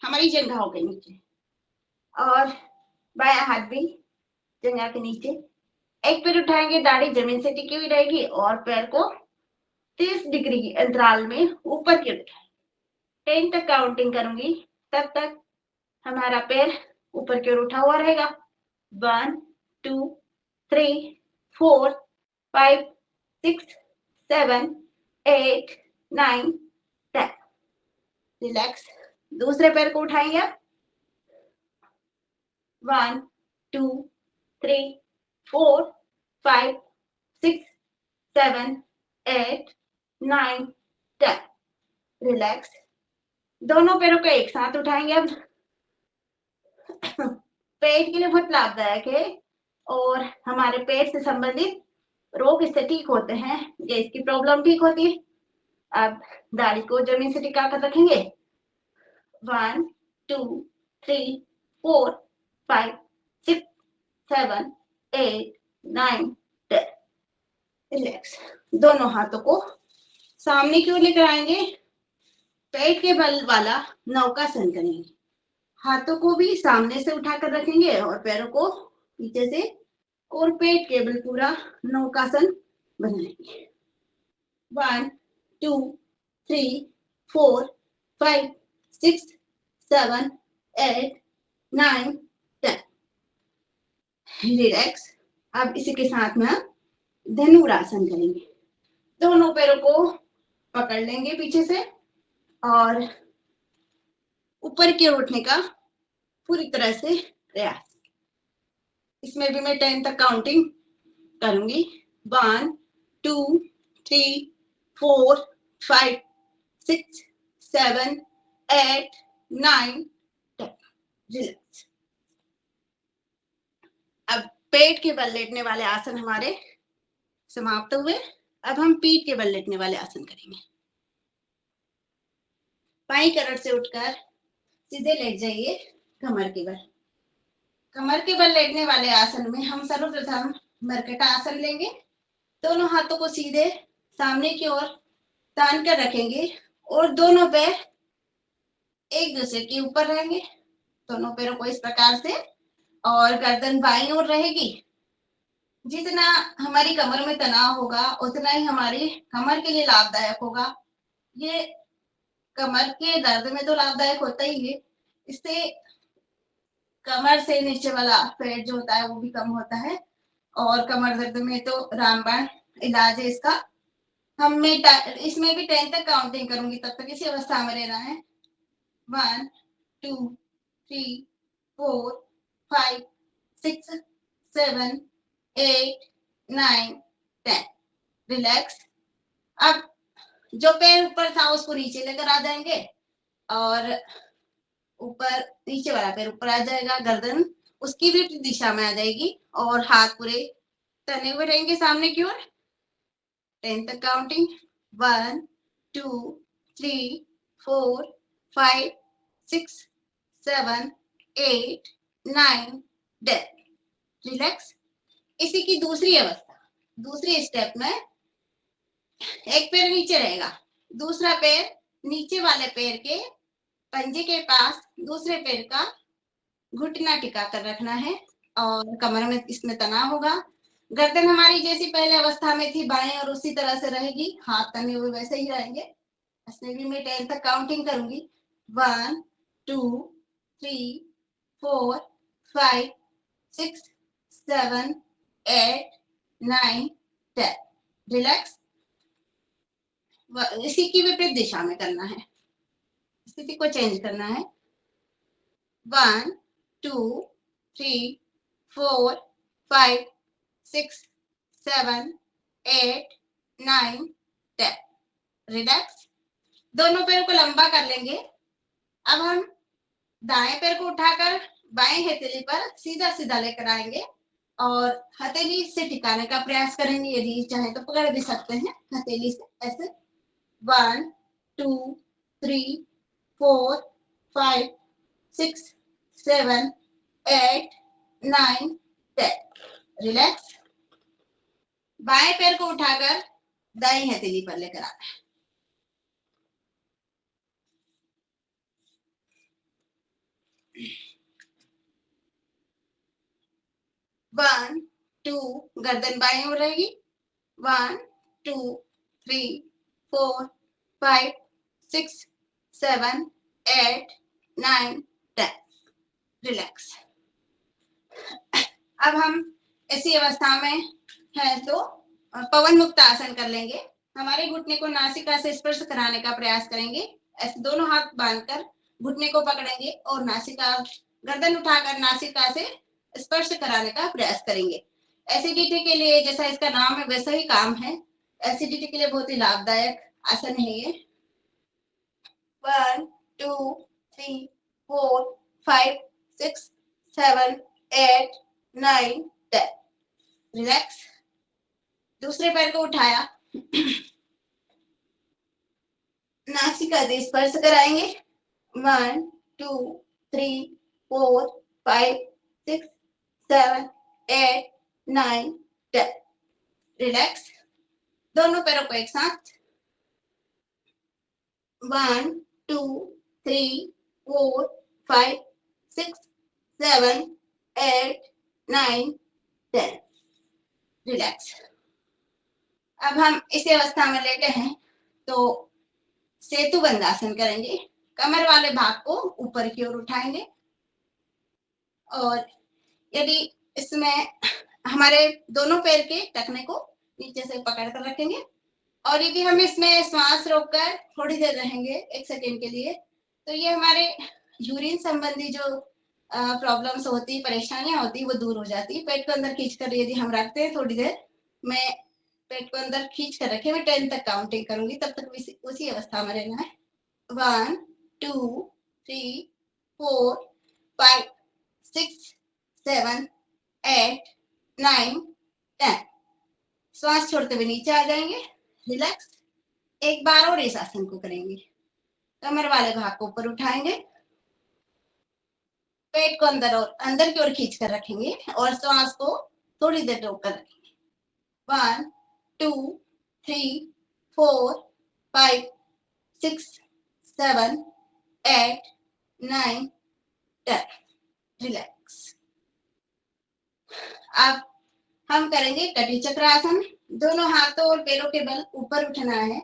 Speaker 3: हमारी जंघाओं के नीचे और बायां हाथ भी जंघा के नीचे। एक पैर उठाएंगे, दाढ़ी जमीन से टिकी हुई रहेगी और पैर को 30 डिग्री की अंतराल में ऊपर की ओर उठाएं। 10 तक काउंटिंग करूंगी, तब तक हमारा पैर ऊपर की ओर उठा हुआ रहेगा। 1 2 3 4 5 6 7 8 9 10। रिलैक्स। दूसरे पैर को उठाएंगे आप। 1 2 3 4 5 6 7 8 9 10। रिलैक्स। दोनों पैरों को एक साथ उठाएंगे अब। पेट के लिए बहुत लाभदायक है और हमारे पेट से संबंधित रोग इससे ठीक होते हैं, गैस की प्रॉब्लम ठीक होती है। अब दाढ़ी को जमीन से टिका कर रखेंगे। 1 2 3 4 5 6 7 8 9 10। रिलैक्स। दोनों हाथों को सामने की ओर लेकर आएंगे, पेट के बल वाला नौकासन करेंगे। हाथों को भी सामने से उठाकर रखेंगे और पैरों को पीछे से और पेट के बल पूरा नौकासन बनाएंगे। 1 2 3 4 5 6 7 8 9 10। रिलैक्स। अब इसी के साथ में हम धनुरासन करेंगे। दोनों पैरों को पकड़ लेंगे पीछे से और ऊपर की ओर उठने का पूरी तरह से प्रयास। इसमें भी मैं 10 तक काउंटिंग करूंगी। 1 2 3 4 5 6 7 8 9 10। रिलैक्स। अब पेट के बल लेटने वाले आसन हमारे समाप्त हुए। अब हम पीठ के बल लेटने वाले आसन करेंगे। बाईं करवट से उठकर सीधे लेट जाइए कमर के बल। कमर के बल लेटने वाले आसन में हम सर्वप्रथम मरकटा आसन लेंगे। दोनों हाथों को सीधे सामने की ओर तान कर रखेंगे और दोनों पैर एक दूसरे के ऊपर रहेंगे। दोनों पैरों को इस प्रकार से और गर्दन बाईं ओर रहेगी। जितना हमारी कमर में तनाव होगा उतना ही हमारी कमर के लिए लाभदायक होगा। ये कमर के दर्द में तो लाभदायक होता ही है, इससे कमर से नीचे वाला फैट जो होता है वो भी कम होता है। और कमर दर्द में तो रामबाण इलाज है इसका। इसमें भी 10 तक काउंटिंग करूंगी, तब तक इसी अवस्था में रहना है। 1 2 3 4 5 6 7 8 9 10। रिलैक्स। अब जो पैर ऊपर था उसको नीचे लेकर आ जाएंगे और ऊपर नीचे वाला पैर ऊपर आ जाएगा, गर्दन उसकी भी दिशा में आ जाएगी और हाथ पूरे तने हुए रहेंगे सामने की ओर। 10 तक काउंटिंग। 1 2 3 4 5 6 7 8 9 10। रिलैक्स। इसी की दूसरी अवस्था, दूसरी स्टेप में एक पैर नीचे रहेगा, दूसरा पैर नीचे वाले पैर के पंजे के पास दूसरे पैर का घुटना टिका कर रखना है और कमर में इसमें तनाव होगा। गर्दन हमारी जैसी पहले अवस्था में थी बाएं और उसी तरह से रहेगी, हाथ तने हुए वैसे ही रहेंगे। इसमें भी मैं 10 तक काउंटिंग करूंगी। 1 2 3 4 5 6 7 8 9 10। रिलैक्स। इसी की विपरीत दिशा में करना है, स्थिति को चेंज करना है। 1 2 3 4 5 6 7 8 9 10। रिलैक्स। दोनों पैरों को लंबा कर लेंगे। अब हम दाएं पैर को उठाकर बाएं हथेली पर सीधा सीधा लेकर आएंगे और हथेली से टिकाने का प्रयास करेंगे। यदि चाहे तो पकड़ भी सकते हैं हथेली से, ऐसे। 1 2 3 4 5 6 7 8 9 10। रिलैक्स। बाएं पैर को उठाकर दाईं हथेली पर लेकर आना है। 1 2, गर्दन बाईं ओर रहेगी। 1 2 3 4 5 6 7 8 9 10। रिलैक्स। अब हम ऐसी अवस्था में है तो पवन मुक्त आसन कर लेंगे। हमारे घुटने को नासिका से स्पर्श कराने का प्रयास करेंगे। ऐसे दोनों हाथ बांधकर घुटने को पकड़ेंगे और नासिका, गर्दन उठाकर नासिका से स्पर्श कराने का प्रयास करेंगे। एसिडिटी के लिए, जैसा इसका नाम है वैसा ही काम है, एसिडिटी के लिए बहुत ही लाभदायक आसन है ये। 1 2 3 4 5 6 7 8 9 10। रिलैक्स। दूसरे पैर को उठाया, नासिका से स्पर्श कराएंगे। 1 2 3 4 5 6 7 8 9 10। रिलैक्स। दोनों पैरों को एक साथ। 1 2 3 4 5 6 7 8 9 10। रिलैक्स। अब हम इसी अवस्था में लेटे हैं तो सेतु बंधासन करेंगे। कमर वाले भाग को ऊपर की ओर उठाएंगे और यदि इसमें हमारे दोनों पैर के टखने को नीचे से पकड़ कर रखेंगे और यदि हम इसमें श्वास रोककर थोड़ी देर रहेंगे 1 सेकेंड के लिए, तो ये हमारे यूरिन संबंधी जो प्रॉब्लम्स होती, परेशानियां होती, वो दूर हो जाती। पेट को अंदर खींचकर यदि हम रखते हैं थोड़ी देर, मैं पेट को अंदर खींच कर रखे, मैं 10 तक काउंटिंग करूंगी, तब तक उसी अवस्था में रहना है। 1 2 3 4 5 6 7 8 9 10। श्वास छोड़ते हुए नीचे आ जाएंगे। रिलैक्स। एक बार और इस आसन को करेंगे। कमर वाले भाग को ऊपर उठाएंगे, पेट को अंदर की ओर खींच कर रखेंगे और श्वास को थोड़ी देर रोक कर रखेंगे। 1 2 3 4 5 6 7 8 9 10। रिलैक्स। अब हम करेंगे कटी चक्र आसन। दोनों हाथों और पैरों के बल ऊपर उठना है।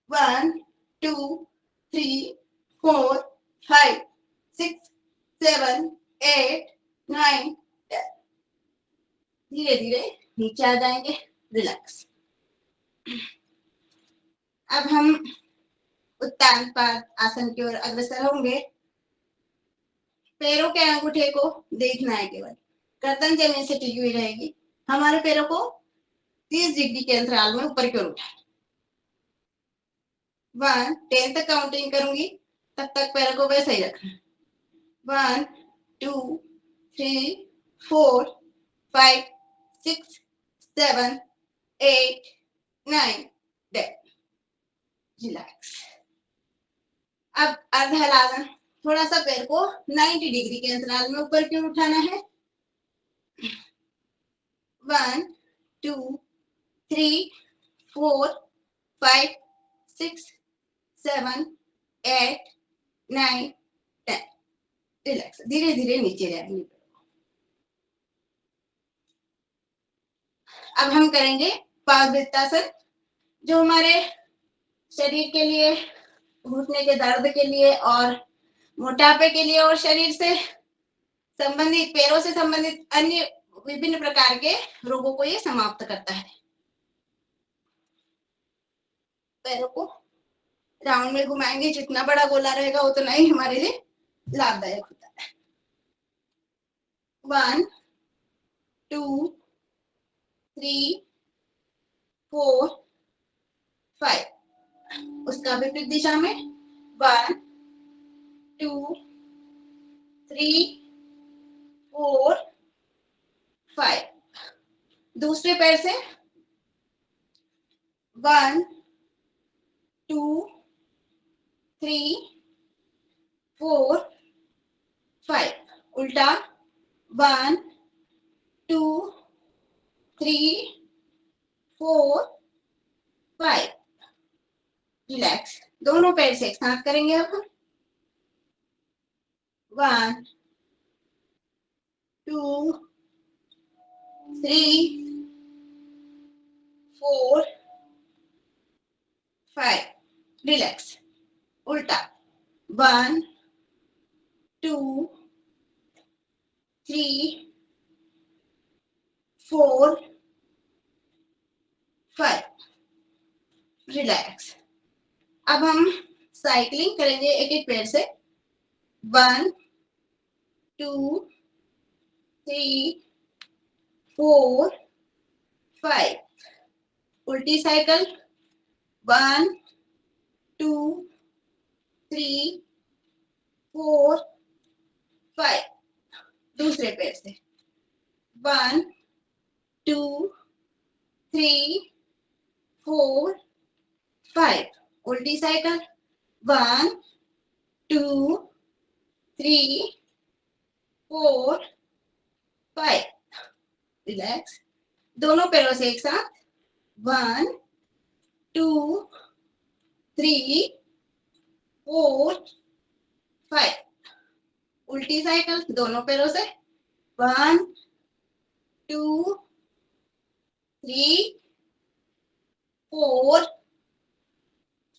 Speaker 3: 1 2 3 4 5 6 7 8 9 10। धीरे धीरे नीचे आ जाएंगे, रिलैक्स। अब हम उत्तान पाद आसन की ओर अग्रसर होंगे। पैरों के अंगूठे को देखना है केवल, गर्दन जमीन से टिकी हुई रहेगी। हमारे पैरों को 30 डिग्री के अंतराल में ऊपर की ओर उठाएं। 1 10 तक काउंटिंग करूंगी, तब तक पैरों को वैसे ही रखना। 1 2 3 4 5 6 7 8 9 10। रिलैक्स। अब अर्ध हलावन, थोड़ा सा पैर को 90 डिग्री के अंतराल में ऊपर की ओर उठाना है। 1 2 3 4 5 6 7 8 9 10। रिलैक्स। धीरे धीरे नीचे जाएंगे। अब हम करेंगे पादवृत्तासन, जो हमारे शरीर के लिए, घुटने के दर्द के लिए और मोटापे के लिए और शरीर से संबंधित, पैरों से संबंधित अन्य विभिन्न प्रकार के रोगों को ये समाप्त करता है। पैरों को राउंड में घुमाएंगे, जितना बड़ा गोला रहेगा उतना ही हमारे लिए लाभदायक होता है। 1 2 3 4 5। उसका विपरीत दिशा में 1 2 3 4 5। दूसरे पैर से 1 2 3 4 5। उल्टा 1 2 3 4 5। रिलैक्स। दोनों पैर से एक साथ करेंगे अब हम। 1 2 3 4 5। रिलैक्स। उल्टा 1 2 3 4 5। रिलैक्स। अब हम साइकिलिंग करेंगे एक एक पैर से। 1 2 3 4 5। उल्टी साइकिल। 1 2 3 4 5। दूसरे पैर से 1 2 3 4 5। उल्टी साइकिल। 1 2 3 4 5। रिलैक्स। दोनों पैरों से एक साथ। 1 2 3 4 5। उल्टी साइकिल दोनों पैरों से। 1 2 3 4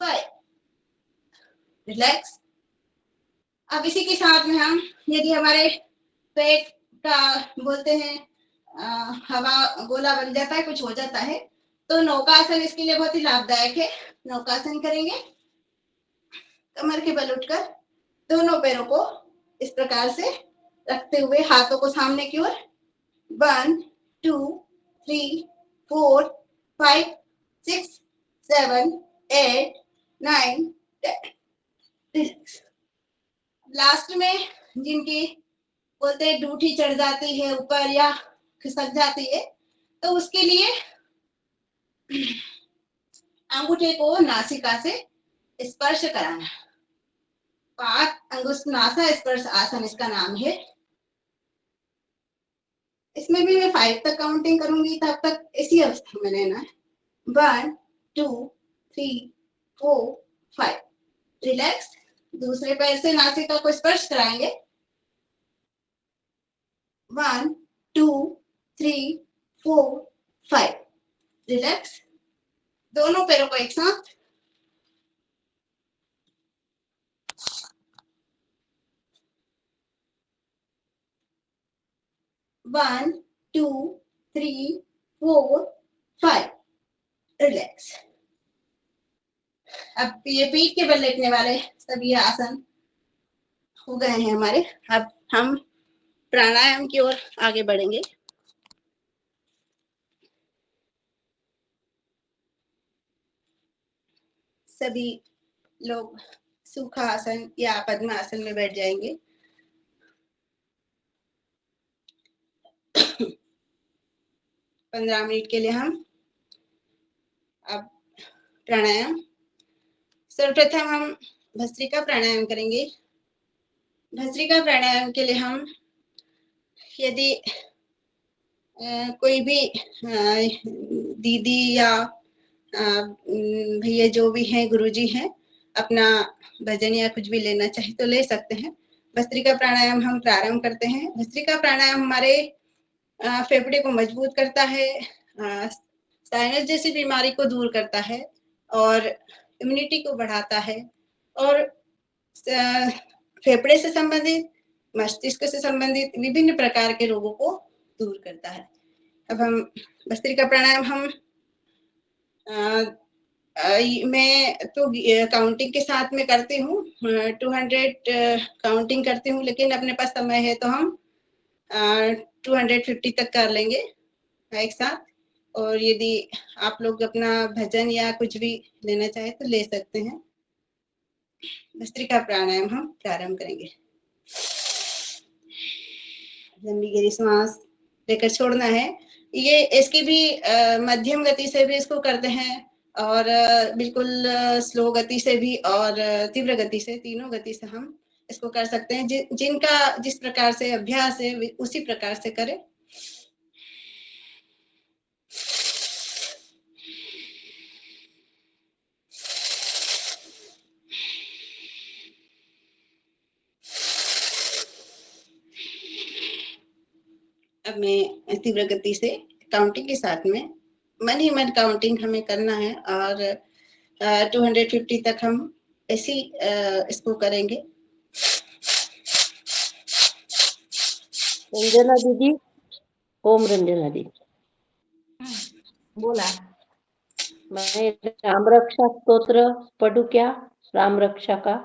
Speaker 3: 5। रिलैक्स। अब इसी के साथ में हम, यदि हमारे पेट का बोलते हैं हवा गोला बन जाता है, कुछ हो जाता है, तो नौकासन इसके लिए बहुत ही लाभदायक है। नौकासन करेंगे। कमर के बल उठकर दोनों पैरों को इस प्रकार से रखते हुए हाथों को सामने की ओर। 1 2 3 4 5 6 7 8 9 10। रिलैक्स। लास्ट में जिनकी बोलते हैं डूठी चढ़ जाती है ऊपर या खिसक जाती है, तो उसके लिए अंगूठे को नासिका से स्पर्श कराना। पाद अंगुष्ठ नासा स्पर्श आसन इसका नाम है। इसमें भी मैं 5 तक काउंटिंग करूंगी, तब तक इसी अवस्था में रहना है। 1 2 3 4 5। रिलैक्स। दूसरे पैर से नासिका को स्पर्श कराएंगे। 1 2 3 4 5 रिलैक्स दोनों पैरों को एक साथ 1 2 3 4 5 रिलैक्स अब ये पीठ के बल लेटने वाले सभी आसन हो गए हैं हमारे। अब हम प्राणायाम की ओर आगे बढ़ेंगे। सभी लोग सुखासन या पद्मासन में बैठ जाएंगे। पंद्रह मिनट के लिए हम अब प्राणायाम सर्वप्रथम हम भस्त्रिका प्राणायाम करेंगे। भस्त्रिका प्राणायाम के लिए हम यदि कोई भी दीदी या भैया जो भी हैं गुरुजी हैं अपना भजन या कुछ भी लेना चाहे तो ले सकते हैं। भस्त्रिका प्राणायाम हम प्रारंभ करते हैं। भस्त्रिका प्राणायाम हमारे फेफड़े को मजबूत करता है, साइनस जैसी बीमारी को दूर करता है और इम्यूनिटी को बढ़ाता है और फेफड़े से संबंधित मस्तिष्क से संबंधित विभिन्न प्रकार के रोगों को दूर करता है। अब हम भस्त्रिका प्राणायाम हम मैं तो काउंटिंग के साथ में करती हूँ, 200 काउंटिंग करती हूँ, लेकिन अपने पास समय है तो हम 250 तक कर लेंगे एक साथ। और यदि आप लोग अपना भजन या कुछ भी लेना चाहे तो ले सकते हैं। भस्त्रिका प्राणायाम हम प्रारंभ करेंगे। लंबी गहरी सांस लेकर छोड़ना है। ये इसकी भी मध्यम गति से भी इसको करते हैं और बिल्कुल स्लो गति से भी और तीव्र गति से, तीनों गति से हम इसको कर सकते हैं। जिनका जिस प्रकार से अभ्यास है उसी प्रकार से करें। अब मैं तीव्र गति से काउंटिंग के साथ में मन ही मन काउंटिंग हमें करना है और 250 तक हम ऐसी इसको करेंगे।
Speaker 5: रंजना दीदी, ओम रंजना दीदी
Speaker 4: बोला।
Speaker 5: मैं राम रक्षा स्तोत्र पढ़ू क्या? राम रक्षा का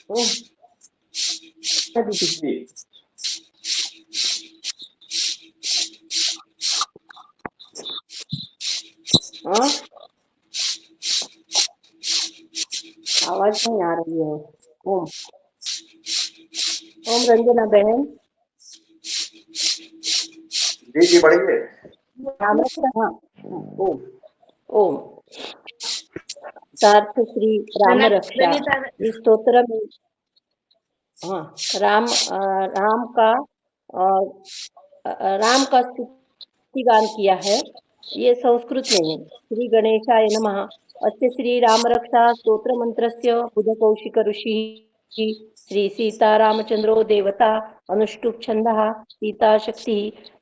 Speaker 5: ओम दीदी हाँ आवाज नहीं आ रही है। ओम ओम रंजना बहन
Speaker 1: जी पढ़िए।
Speaker 5: राम रक्षा हाँ ओम ओम सार्थ श्री राम रक्षा इस स्तोत्र में हाँ राम का स्तुतिगान किया है। ये संस्कृत में है। श्री गणेशाय नमः। अस्य श्री राम रक्षा स्तोत्र मंत्रस्य बुधकौशिक ऋषिः श्री सीतारामचंद्रो देवता अनुष्टुप् छन्दः सीता शक्ति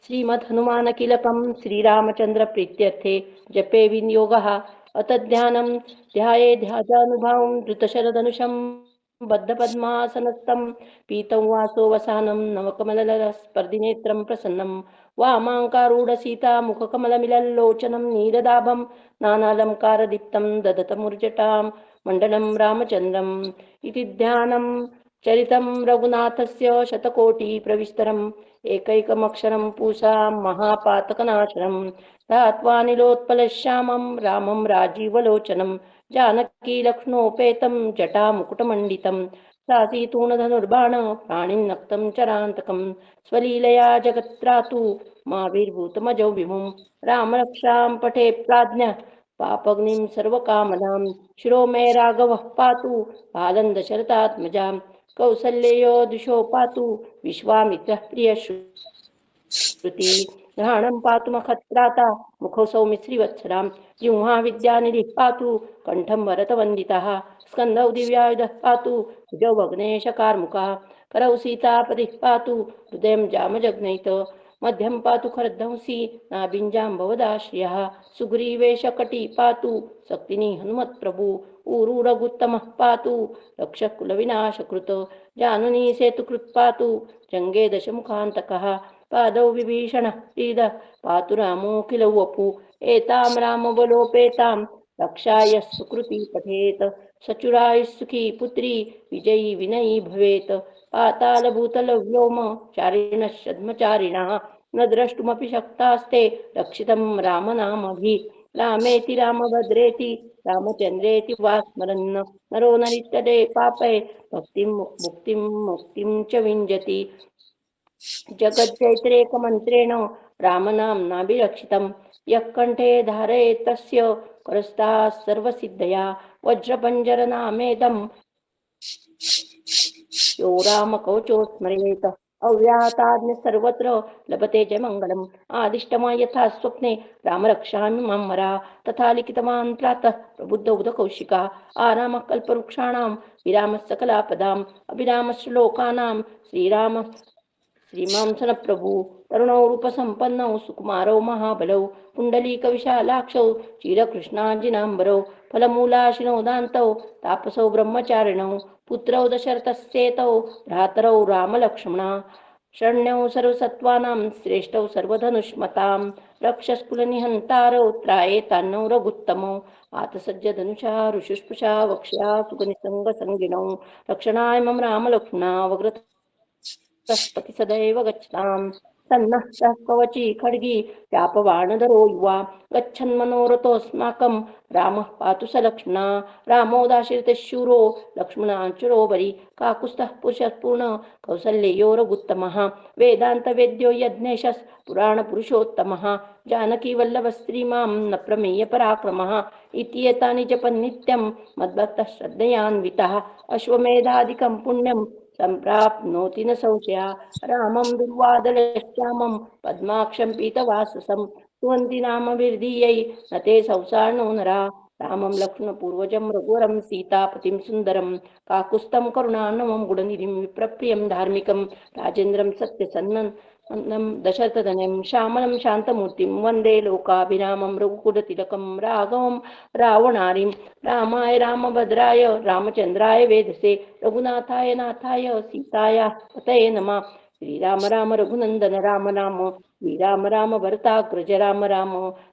Speaker 5: श्रीमद् हनुमान कीलकं श्रीरामचंद्र प्रीत्यर्थे जपे विनियोगः अतध्यानं ध्यायेध्याजानुभावं धृतशरधनुषं बद्धपद्मासनस्थं पीतं वासो वसानं नवकमलदलस्पर्धिनेत्रं प्रसन्नं वामाङ्कारूढसीता मुखकमलमिलल्लोचनं नीरदाभं नानालङ्कारदीप्तं ददतमुर्जटां मण्डलं रामचन्द्रम् इति ध्यानं चरितं रघुनाथस्य शतकोटिप्रविस्तरम् एकैकमक्षरं पूषा महापातकनाशनं ध्यात्वा नीलोत्पलश्यामं रामं राजीवलोचनं जानकी लक्ष्मणोपेतं जटामुकुटमण्डितं सासीतूणधनुर्बाण प्राणिन्नक्तं चरान्तकं स्वलीलया जगत्रातु माविर्भूतमजौ विभुं रामरक्षां पठे प्राज्ञ पापग्निं सर्वकामनां शिरो मे राघवः पातु बालं दशरथात्मजां कौसल्ययो दिशो पातु विश्वामित्रः प्रियश्रुति घ्राणं पातु मखत्राता मुखौ सौमिश्रीवत्सरां जिह्वा विद्यानिधिः पातु कण्ठं भरतवन्दितः स्कन्धौ दिव्यायुधः पातु भुजौ भग्नेशकार्मुकः करौ सीतापतिः पातु हृदयं जामजग्नैत मध्यं पातु खरध्वंसी नाभिञ्जाम्बवदाश्रयः सुग्रीवेशकटी पातु शक्तिनी हनुमत्प्रभु ऊरुरघुत्तमः पातु रक्षकुलविनाशकृत जानुनी सेतुकृत् पातु जङ्गे दशमुखान्तकः पादौ विभीषणः श्रीदः पातु रामोऽखिलौ वपु एतां रामबलोपेतां रक्षाय सुकृती पठेत् सचुरायुः सुखी पुत्री विजयी विनयी भवेत् पातालभूतलव्योम चारिणः शद्मचारिणः न द्रष्टुमपि शक्तास्ते रक्षितं रामनामभिः रामेति रामभद्रेति रामचन्द्रेति वा स्मरन् नरो नरित्यदे पापे भक्तिं मुक्तिं मुक्तिं च विञ्जति जगज्जैत्रेकमन्त्रेण रामनाम्नाभिरक्षितं यः कण्ठे धारयेत् तस्य करस्ताः सर्वसिद्धया वज्रपञ्जरनामेदं यो रामकवचो स्मरेत् अव्याहताज्ञ सर्वत्र लभते जयमङ्गलम् आदिष्टमा यथा स्वप्ने राम रक्षामि मां वरा तथा लिखितवान् प्रातः प्रबुद्धौ बुधकौशिका आरामः कल्पवृक्षाणां विरामः सकलापदाम् अभिरामश्लोकानां श्रीमांसन प्रभु तरुणौ रूपसम्पन्नौ सुकुमारौ महाबलौ पुण्डलीकविशालाक्षौ चिरकृष्णाजिनाम्बरौ फलमूलाशिनौ दान्तौ तापसौ ब्रह्मचारिणौ पुत्रौ दशरथस्येतौ भ्रातरौ रामलक्ष्मणा शरण्यौ सर्वसत्त्वानां श्रेष्ठौ सर्वधनुष्मतां रक्षस्कुलनिहन्तारौ त्रायेतान्नौ रघुत्तमौ आतसज्जधनुषा ऋषुष्पुषा वक्ष्या सुगनिसङ्गसङ्गिनौ रक्षणाय मम रामलक्ष्मणा वग्रतस्पति सदैव गच्छतां सन्नः सः कवची खड्गी चापबाणधरो युवा गच्छन्मनोरथोऽस्माकं रामः पातु स लक्ष्मणा रामो दाशरथशूरो लक्ष्मणाचुरो बली काकुत्स्थः पुरुषः पूर्ण कौसल्ययो रघुत्तमः वेदान्तवेद्यो यज्ञेशः पुराणपुरुषोत्तमः जानकीवल्लभस्त्रीमां न प्रमेय पराक्रमः इति एतानि जपन् नित्यं मद्भक्तः श्रद्धयान्वितः अश्वमेधादिकं पुण्यं सम्प्राप्नोति न संशया रामं दुर्वादलश्यामं पद्माक्षं पीतवाससं सुवन्ति नामभिर्धीयै न ते संसार्णो नरा रामं लक्ष्मणपूर्वजं रघुवरं सीतापतिं सुन्दरं काकुत्स्थं करुणानवं गुणनिधिं विप्रप्रियं धार्मिकं राजेन्द्रं सत्यसन्नं दशरथतनयं श्यामलं शान्तमूर्तिं वन्दे लोकाभिरामं रघुकुलतिलकं राघवं रावणारिं रामाय रामभद्राय रामचन्द्राय वेधसे रघुनाथाय नाथाय सीताया पतये नमः श्रीराम राम रघुनन्दन राम राम श्रीराम राम भरताग्रज राम राम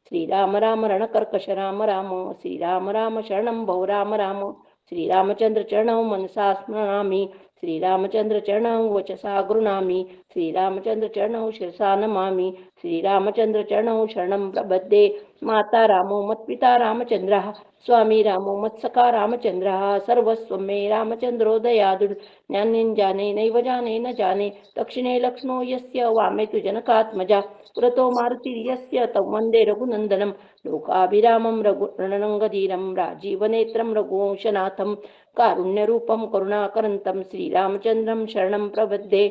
Speaker 5: श्रीराम राम रणकर्कश राम राम श्रीराम राम शरणं भो राम राम श्रीरामचन्द्र चरणौ मनसा स्मरामि श्रीरामचन्द्र चरणौ वचसा गृह्णामि श्रीरामचन्द्र चरणौ शिरसा नमामि श्रीरामचन्द्र चरणौ शरणं प्रपद्ये माता रामो मत्पिता रामचन्द्रः स्वामी रामो मत्सखा रामचन्द्रः सर्वस्वं मे रामचन्द्रो दयादुर् ज्ञानेन जाने नैव जाने न जाने दक्षिणे लक्ष्मणो यस्य वामे तु जनकात्मजा पुरतो मारुतिर्यस्य तं वन्दे रघुनन्दनं लोकाभिरामं रणरङ्गधीरं राजीवनेत्रं रघुवंशनाथं कारुण्यरूपं करुणाकरन्तं श्रीरामचन्द्रं शरणं प्रपद्ये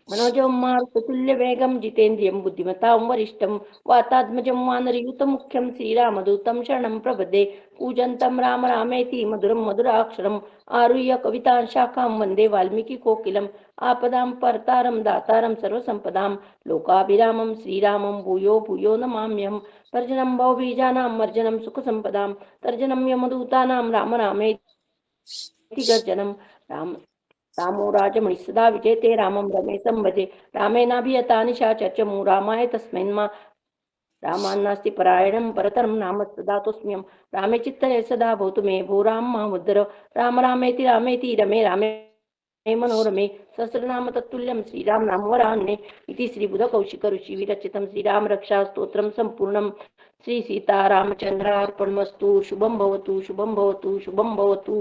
Speaker 5: मनोजं मारुततुल्यवेगं जितेन्द्रियं बुद्धिमतां वरिष्ठं वातात्मजं वानरयूतमुख्यं श्रीरामदूतं शरणं प्रपद्ये कूजन्तं राम रामेति मधुरं मधुराक्षरम् आरुह्य कवितां शाखां वन्दे वाल्मीकिकोकिलम् आपदां परतारं दातारं सर्वसम्पदां लोकाभिरामं श्रीरामं भूयो भूयो नमाम्यहं तर्जनं भवबीजानां मर्जनं सुखसम्पदां तर्जनं यमदूतानां राम रामेति गर्जनं रामो राजमणि सदा विजयते रामं रमेशं भजे रामेणाभियतानिशाचर्चमु रामाय तस्मै रामान्नास्ति परायणं परतरं नाम सदा तोऽस्म्यहं रामे चित्तये सदा भवतु मे भो राम मामुद्धर राम रामेति रामेति रमे रामे मनोरमे सहस्रनाम तत्तुल्यं श्रीराम नाम वरान्ने इति श्रीबुधकौशिक ऋषि विरचितं श्रीराम रक्षा स्तोत्रं सम्पूर्णं श्री सीतारामचन्द्रार्पणमस्तु शुभं भवतु शुभं भवतु शुभं भवतु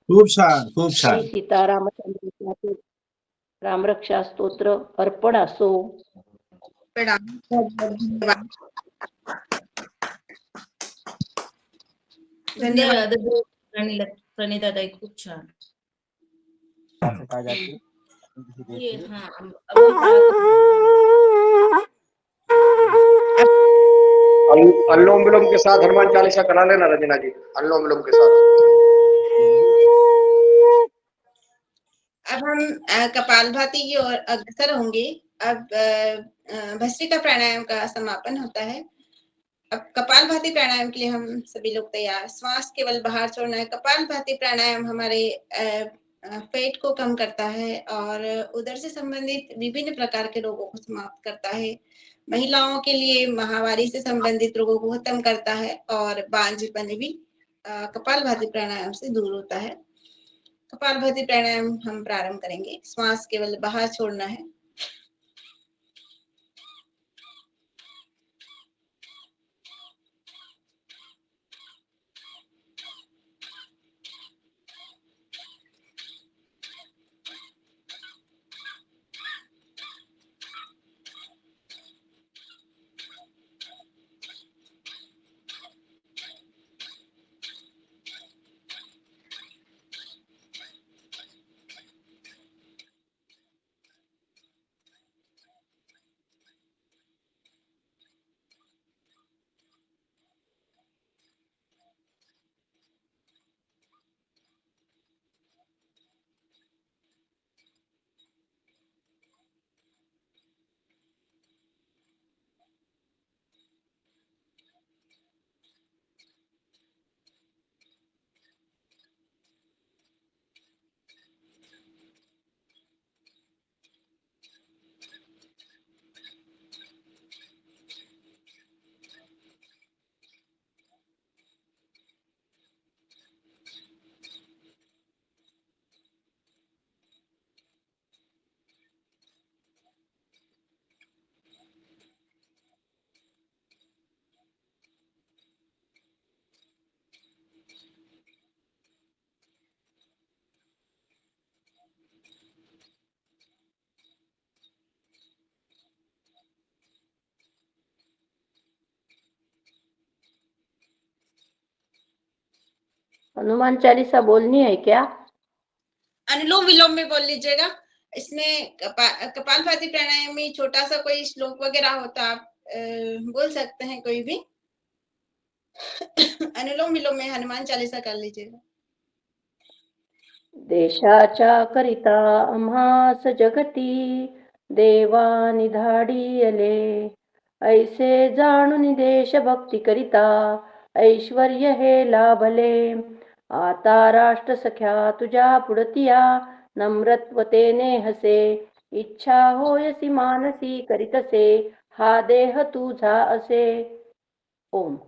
Speaker 1: खूप छान खूप
Speaker 5: श्री
Speaker 1: छान
Speaker 5: सीतारामचंद्र राम रक्षा स्तोत्र अर्पण असो
Speaker 3: प्रणाम। धन्यवाद। धन्यवाद।
Speaker 4: प्रणिताताई, खूप छान. ये हाँ
Speaker 6: अनुलोम विलोम के साथ हनुमान चालीसा करा लेना रंजना जी, अनुलोम विलोम के साथ।
Speaker 3: अब हम कपालभाति की ओर अग्रसर होंगे। अब भस्त्रिका प्राणायाम का समापन होता है। अब कपालभाति प्राणायाम के लिए हम सभी लोग तैयार। श्वास केवल बाहर छोड़ना है। कपालभाति प्राणायाम हमारे पेट को कम करता है और उदर से संबंधित विभिन्न प्रकार के रोगों को समाप्त करता है। महिलाओं के लिए माहवारी से संबंधित रोगों को खत्म करता है और बांझपन भी कपालभाति प्राणायाम से दूर होता है। कपालभाति प्राणायाम हम प्रारंभ करेंगे। श्वास केवल बाहर छोड़ना है।
Speaker 5: हनुमान चालीसा बोलनी है क्या?
Speaker 3: अनुलोम विलोम में बोल लीजिएगा। इसमें कपालभाति प्राणायाम में छोटा सा कोई श्लोक वगैरह हो तो आप बोल सकते हैं कोई भी। अनुलोम विलोम में हनुमान चालीसा कर लीजिएगा।
Speaker 5: देशाच्या करिता आम्हास जगती देवा निधाडियले, ऐसे जाणून देशभक्ती करिता ऐश्वर्य हे लाभले. आता राष्ट्र सख्या तुझ्या पुढतिया नम्रत्वतेने हसे, इच्छा होयसी मानसी करीतसे हा देह तुझा असे. ओम.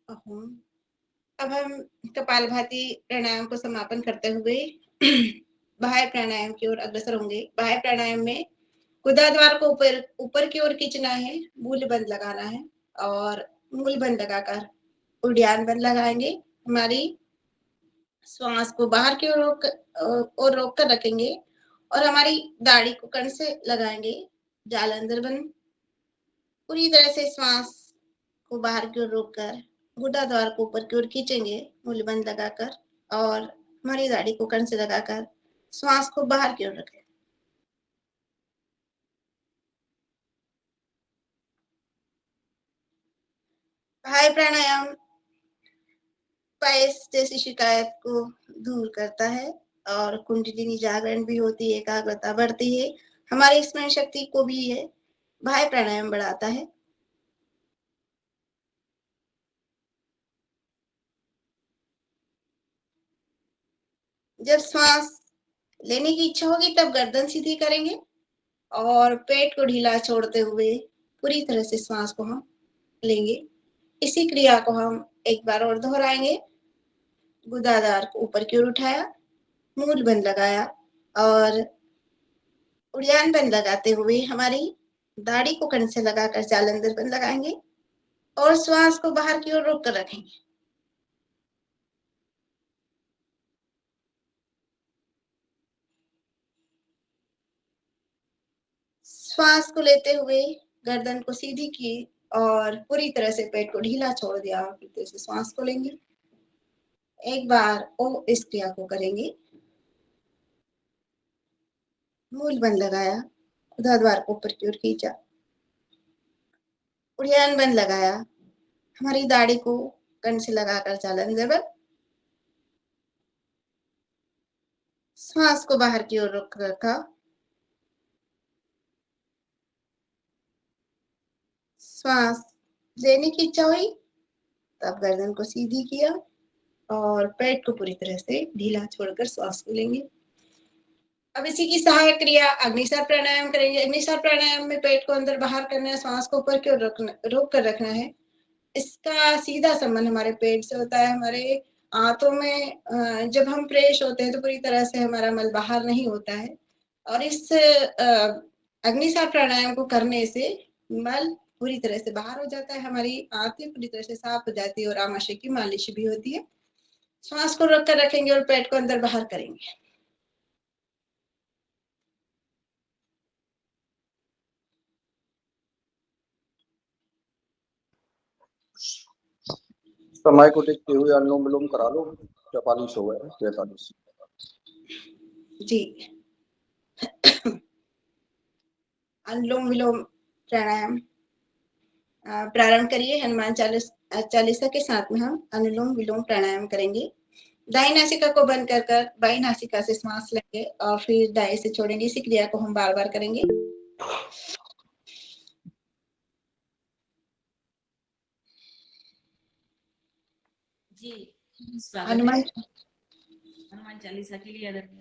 Speaker 3: अब हम कपालभाति प्राणायाम को समापन करते हुए बाह्य प्राणायाम की ओर अग्रसर होंगे। बाह्य प्राणायाम में गुदाद्वार को ऊपर की ओर खींचना है, मूल बंद लगाना है और मूल बंद लगाकर उड्डयन बंद लगाएंगे। हमारी श्वास को बाहर की ओर रोक कर रखेंगे और हमारी दाढ़ी को कण से लगाएंगे। जालंधर बंद। पूरी तरह से श्वास को बाहर की ओर रोककर गुदाद्वार को ऊपर की ओर खींचेंगे मूल बंद लगाकर और हमारी दाढ़ी को कण से लगाकर श्वास को बाहर की ओर रखें। बाह्य प्राणायाम पायस जैसी शिकायत को दूर करता है और कुंडलिनी जागरण भी होती है, एकाग्रता बढ़ती है, हमारी स्मरण शक्ति को भी है बाह्य प्राणायाम बढ़ाता है। जब श्वास लेने की इच्छा होगी तब गर्दन सीधी करेंगे और पेट को ढीला छोड़ते हुए पूरी तरह से श्वास को हम लेंगे। इसी क्रिया को हम एक बार और दोहराएंगे। गुदाद्वार को ऊपर की ओर उठाया, मूल बंद लगाया और उड़ान बंद लगाते हुए हमारी दाढ़ी को कण से लगाकर जालंधर बंद लगाएंगे और श्वास को बाहर की ओर रोक कर रखेंगे। श्वास को लेते हुए गर्दन को सीधी की और पूरी तरह से पेट को ढीला छोड़ दिया और फिर फिर से श्वास को लेंगे। एक बार ओ इस क्रिया को करेंगे। मूल बंद लगाया, ऊर्ध्वाधर को ऊपर की ओर खींचा, उड़ियान बंद लगाया, हमारी दाढ़ी को कंठ से लगाकर चालन जबर, श्वास को बाहर की ओर रोक रखा, श्वास लेने की इच्छा हुई तब गर्दन को सीधी किया और पेट को पूरी तरह से ढीला छोड़कर श्वास को लेंगे। अब इसी की सहायक क्रिया अग्निसार प्राणायाम करेंगे। अग्निसार प्राणायाम में पेट को अंदर बाहर करना है, श्वास को ऊपर की ओर रोक कर रखना है। इसका सीधा संबंध हमारे पेट से होता है। हमारे आंतों में जब हम फ्रेश होते हैं तो पूरी तरह से हमारा मल बाहर नहीं होता है और इस अग्निसार प्राणायाम को करने से मल पूरी तरह से बाहर हो जाता है, हमारी आंतें पूरी तरह से साफ हो जाती है और आमाशय की मालिश भी होती है। श्वास को रोक कर रखेंगे और पेट को अंदर बाहर करेंगे।
Speaker 6: समय को देखते हुए अनुलोम विलोम करा लो। 44 हो गए, 43
Speaker 3: जी। अनुलोम विलोम प्राणायाम प्रारंभ करिए। हनुमान चालीसा के साथ में हम अनुलोम विलोम प्राणायाम करेंगे। दाई नासिका को बंद कर बाई नासिका से श्वास लेंगे और फिर दाई से छोड़ेंगे। इसी क्रिया को हम बार बार करेंगे।
Speaker 4: जी स्वागत है
Speaker 3: हनुमान
Speaker 4: हनुमान चालीसा के लिए आदरणीय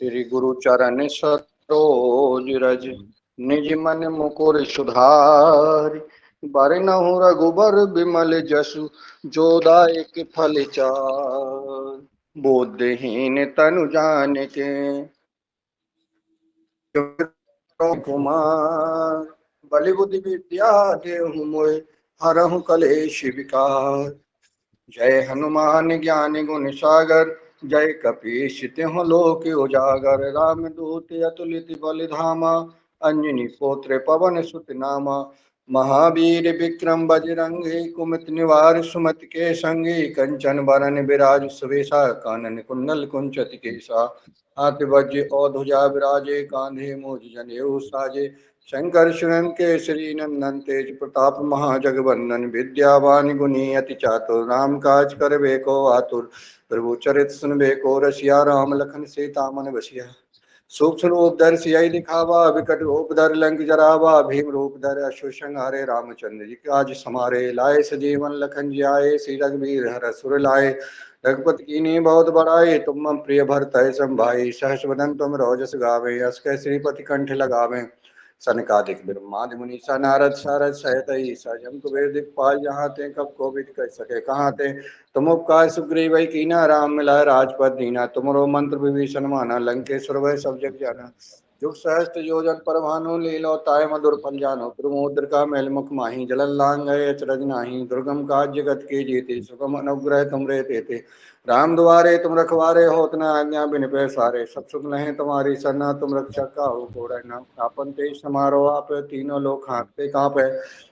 Speaker 6: श्री गुरु चरण सरोज रज निज मन मुकुर सुधारि, बरनहु रघुबर बिमल जसु जो दायक फल चार। बुद्धिहीन तनु जानिके कुमार, बलि बुद्धि विद्या देहु मोहि हरहु कलेश विकार। जय हनुमान ज्ञान गुण सागर, जय कपीश तिहुँ लोक उजागर। रामदूत अतुलित बल धामा, अंजनी पुत्र पवन सुत नामा। महावीर विक्रम बजरंगी, कुमति निवार सुमति के संगी। कंचन बरन विराज सुबेसा, कानन कुंडल कुंचत केसा। हाथ वज्र और ध्वजा विराजे, कांधे मूज जनेऊ साजे। शंकर सुरन केसरी नंदन, तेज प्रताप महाजगवंदन। विद्यावान गुणी अति चातुर, राम काज करबे को आतुर। प्रभु चरित सुनबे को रसिया, राम लखन सीता मन बसिया। सूक्ष्म रूप धर सियहि दिखावा, विकट रूप धर लंक जरावा। भीम रूप धर असुर संहारे, रामचंद्र जी काज समारे। लाए सजीवन लखन जियाए, श्री रघुवीर हर सुर लाए। रघुपति कीन्ही बहुत बड़ाई, तुम मम प्रिय भरतहि संभाई। सहस बदन तुम रोजस गावे, अस कहि श्रीपति कंठ लगावे। सनकादिक ब्रह्मादि मुनीसा, नारद सारद सहित ईसा। जम कुबेर दिखपाल, जहाँ ते कब कोविद कर सके कहाँ ते। तुम उपकार सुग्रीव कीना, राम मिलाए राजपद दीना। तुमरो मंत्र विभीषण माना, लंकेश्वर वै सब जग जाना। जुग सहस्त्र योजन पर भानु, लीलो ताय मधुर फल जानो। द्रुमोद्र का मैल मुख माही, जलल लांग गए अचरज नाही। दुर्गम काज जगत के जेते, सुगम अनुग्रह तुमरे तेते। राम दुआरे तुम रखवारे, होत न आज्ञा बिन पैसारे। सब सुख लहे तुम्हारी सरना, तुम रक्षक काहू को डरना। आपन तेज समारो आप, तीनों लोग हाँकते कांपे।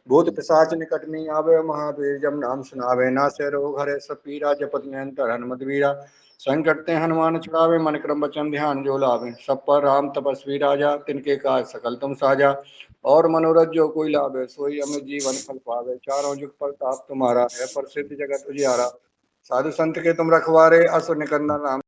Speaker 6: भूत पिशाच निकट नहीं आवे, महावीर जब नाम सुनावे। नासे रोग हरे सब पीरा, जपत निरंतर हनुमत वीरा। संकट ते हनुमान छुड़ावे, मन क्रम वचन ध्यान जो लावे। सब पर राम तपस्वी राजा, तिनके काज सकल तुम साजा। और मनोरथ जो कोई लावे, सोई अमित जीवन फल पावे। चारों जुग प्रताप तुम्हारा है, प्रसिद्ध जगत उजियारा। साधु संत के तुम रखवारे, असुर निकंदन राम